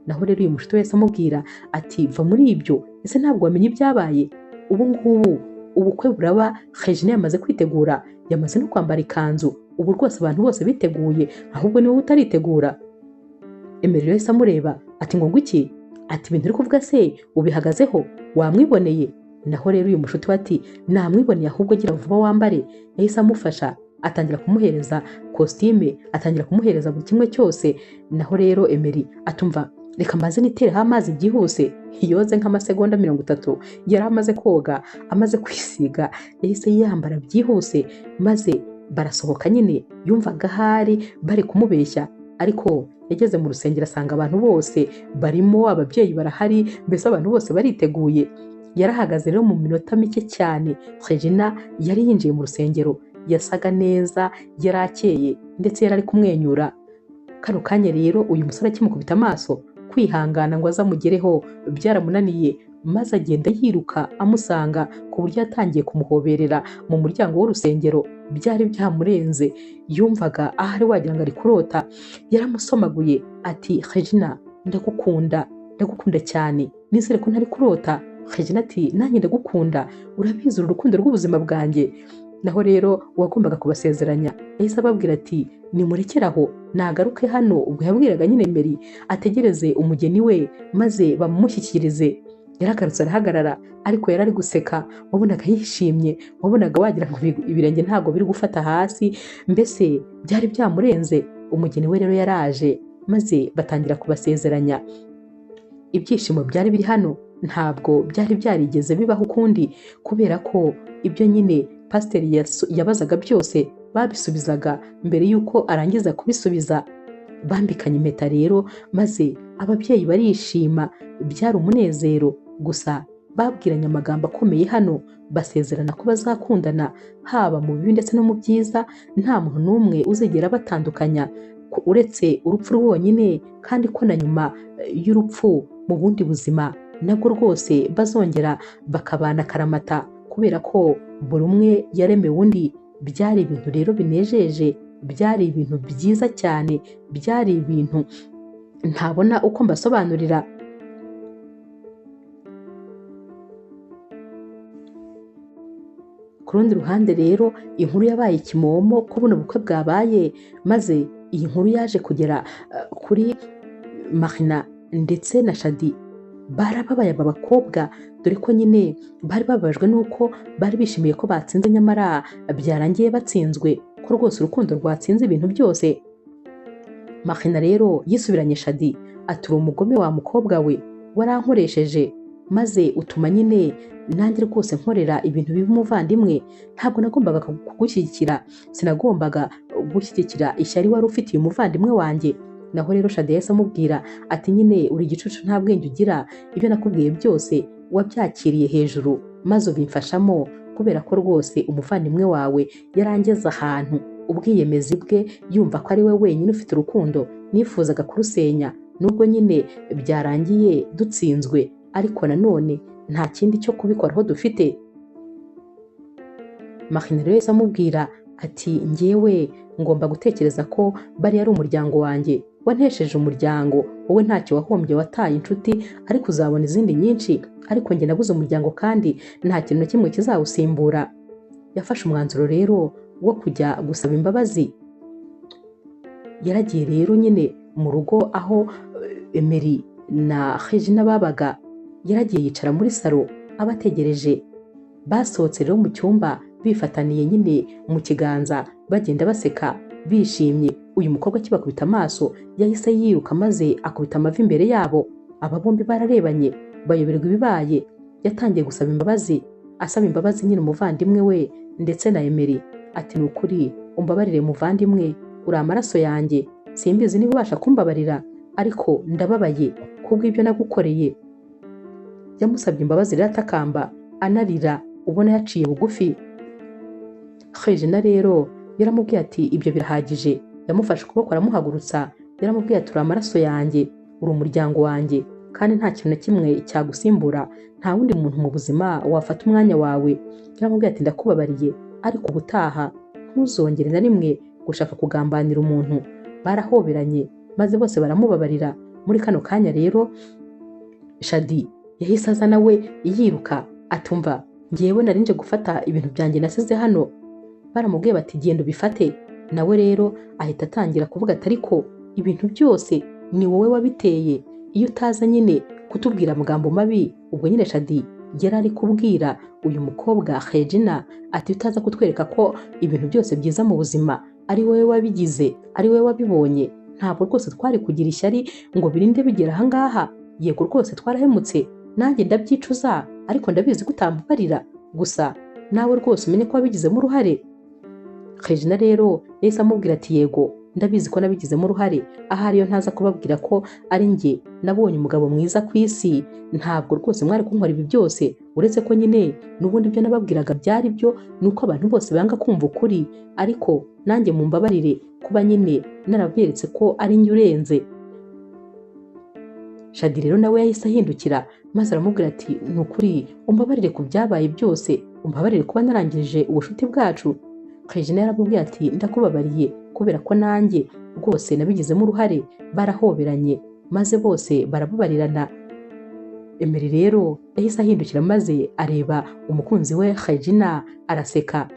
Naho rero uyu mushuti wese amubwira ati va muri ibyo, ese ntabwo wamenye ibyabaye? Ubu ngubu ubukwe buraba, Regina yamaze kwitegura, yamaze no kwambara ikanzu, ubu rwose abantu bose biteguye, ahubwo ni wowe utaritegura. Emery yahise amureba ati ngo iki? Ati ibintu uri kuvuga se ubihagazeho, wamwiboneye? Naho rero uyu mushuti we ati namwiboneye, ahubwo gira vuba wambare. Yahise amufasha, atangira kumuhereza kositime, atangira kumuhereza buri kimwe cyose. Naho rero Emery atumva reka mbanze nitereho amazi byihuse, yoze nk'amasegonda 30. Yari amaze koga, amaze kwisiga, yahise yambara byihuse, maze barasohoka nyine. Yumvaga ahari bari kumubeshya, ariko yageze mu rusengero asanga abantu bose barimo, ababyeyi barahari, mbese abantu bose bariteguye. Yarahagaze rero mu minota mike cyane, Regina yari yinjiye mu rusengero, yasaga neza, yari akeye ndetse yari ari kumwenyura. Kano kanya rero uyu musore akimukubita amaso, kwihangana ngo azamugereho byaramunaniye, maze agenda yiruka amusanga, ku buryo yatangiye kumuhoberera mu muryango w'urusengero. Byari byamurenze, yumvaga ahari wagira ngo ari kurota. Yaramusomaguye ati Regina, ndagukunda cyane, nizere ko ntari kurota. Regina ati nanjye ndagukunda, urabizi uru rukundo rw'ubuzima bwanjye. Naho rero uwagombaga kubasezeranya yahise ababwira ati nimurekeraho, nagaruke hano. Ubwo yabwiraga nyine Emery ategereze umugeni we maze bamumushyikirize. Yaragarutse arahagarara, ariko yari ari guseka, wabonaga yishimye, wabonaga wagira ngo ibirenge ntabwo biri gufata hasi, mbese byari byamurenze. Umugeni we rero yaraje, maze batangira kubasezeranya. Ibyishimo byari biri hano ntabwo byari byarigeze bibaho ukundi, kubera ko ibyo nyine pasiteri yabazaga byose babisubizaga mbere y'uko arangiza kubisubiza. Bambikanye impeta rero, maze ababyeyi barishima, byari umunezero. Gusa babwiranye amagambo akomeye hano, basezerana ko bazakundana haba mu bibi ndetse no mu byiza, nta muntu n'umwe uzigera batandukanya uretse urupfu rwonyine, kandi ko na nyuma y'urupfu mu bundi buzima nabwo rwose bazongera bakabana akaramata, kubera ko buri umwe yaremewe undi. Byari ibintu rero binejeje, byari ibintu byiza cyane, byari ibintu ntabona uko mbasobanurira. Ku rundi ruhande rero inkuru yabaye ikimomo ko buno bukwe bwabaye, maze iyi nkuru yaje kugera kuri Marina ndetse na Shadi. Barababaye aba bakobwa, dore ko nyine bari babajwe nuko bari bishimiye ko batsinze, nyamara byarangiye batsinzwe, ko rwose urukundo rwatsinze ibintu byose. Marina rero yisubiranye Shadi ati uri umugome wa mukobwa we, warankoresheje maze utuma nyine nanjye rwose nkorera ibintu bibi umuvandimwe. Ntabwo nagombaga kugushyigikira, sinagombaga gushyigikira ishyari wari ufitiye umuvandimwe wanjye. Naho rero Shadi yahise amubwira ati nyine uri igicucu, nta bwenge ugira, ibyo nakubwiye byose wabyakiriye hejuru maze ubimfashamo, kubera ko rwose umuvandimwe wawe yarangeze ahantu ubwiyemezi bwe yumva ko ari we wenyine ufite urukundo, nifuzaga kurusenya. Nubwo nyine byarangiye dutsinzwe, ariko nanone nta kindi cyo kubikoraho dufite. Marina rero yahise amubwira ati njyewe ngomba gutekereza ko bari ari umuryango wanjye, wantesheje umuryango, wowe ntacyo wahombye, wataye inshuti ariko uzabona izindi nyinshi, ariko njye nabuze umuryango kandi nta kintu na kimwe kizawusimbura. Yafashe umwanzuro rero wo kujya gusaba imbabazi. Yaragiye rero nyine mu rugo aho Emery na Regina babaga, yaragiye yicara muri salo abategereje. Basohotse rero mu cyumba bifataniye nyine mu kiganza, bagenda baseka bishimye. Uyu mukobwa akibakubita amaso yahise yiruka maze akubita amavi imbere yabo. Aba bombi bararebanye bayoberwa ibibaye. Yatangiye gusaba imbabazi, asaba imbabazi nyine umuvandimwe we ndetse na Emery ati ni ukuri umbabarire muvandimwe, uri amaraso yanjye, simbizi niba ubasha kumbabarira, ariko ndababaye kubw'ibyo nagukoreye. Yamusabye imbabazi rero atakamba anarira, ubona yaciye bugufi. Regina rero yaramubwiye ati ibyo birahagije. Yamufashe ukuboko aramuhagurutsa, yaramubwiye ati uri amaraso yanjye, uri umuryango wanjye, kandi nta kintu na kimwe cyagusimbura, nta wundi muntu mu buzima wafata umwanya wawe. Yaramubwiye ati ndakubabariye, ariko ubutaha ntuzongere na rimwe gushaka kugambanira umuntu. Barahoberanye maze bose baramubabarira. Muri kano kanya rero Shadi yahise aza nawe yiruka, atumva ngewe nari nje gufata ibintu byanjye nasize hano. Baramubwiye bati genda ubifate. Nawe rero ahita atangira kuvuga ati ariko ibintu byose ni wowe wabiteye, iyo utaza nyine kutubwira amagambo mabi. Ubwo nyine Shaddy yari ari kubwira uyu mukobwa Regina ati utaza kutwereka ko ibintu byose byiza mu buzima ari wowe wabigize, ari wowe wabibonye, ntabwo rwose twari kugira ishyari ngo birinde bigera aha ngaha. Yego rwose twarahemutse, nanjye ndabyicuza, ariko ndabizi ko utambabarira, gusa nawe rwose umenye ko wabigizemo uruhare. Regina rero yahise amubwira ati yego ndabizi ko nabigizemo uruhare, ahari yo ntaza kubabwira ko ari njye nabonye umugabo mwiza ku isi, ntabwo rwose mwari kunkora ibi byose, uretse ko nyine n'ubundi ibyo nababwiraga byari byo, nuko abantu bose banga kumva ukuri, ariko nanjye mumbabarire kuba nyine naraberetse ko ari njye urenze. Shaddy rero nawe yahise ahindukira maze aramubwira ati ni ukuri umbabarire ku byabaye byose, umbabarire kuba narangije ubucuti bwacu. Regina yaramubwiye ati ndakubabariye kubera ko nanjye rwose nabigizemo uruhare. Barahoberanye maze bose barababarirana. Emery rero yahise ahindukira maze areba umukunzi we Regina araseka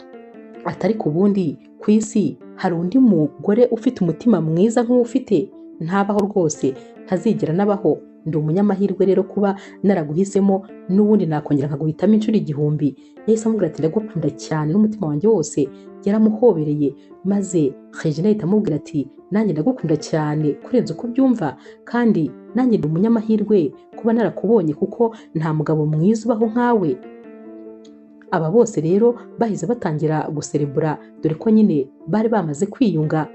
atari ku bundi ku isi hari undi mugore ufite umutima mwiza nk'uwo ufite? Ntabaho rwose, ntazigera nabaho. Ndi umunyamahirwe rero kuba naraguhisemo, n'ubundi nakongera nkaguhitamo inshuro 1000. Yahise amubwira ati ndagukunda cyane n'umutima wanjye wose. Yaramuhobereye maze Regina ahita amubwira ati nanjye ndagukunda cyane kurenza uko ubyumva, kandi nanjye ndi umunyamahirwe kuba narakubonye kuko nta mugabo mwiza ubaho nkawe. Aba bose rero bahise batangira guserebura dore ko nyine bari bamaze kwiyunga.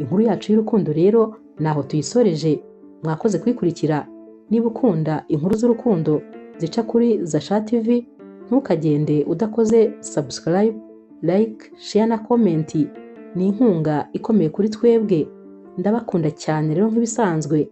Inkuru yacu y'urukundo rero naho tuyisoreje. Mwakoze kwikurikira. Niba ukunda inkuru z'urukundo zica kuri Zasha TV, ntukagende udakoze subscribe, like, share na comment. Ni inkunga ikomeye kuri twebwe. Ndabakunda cyane rero nk'ibisanzwe.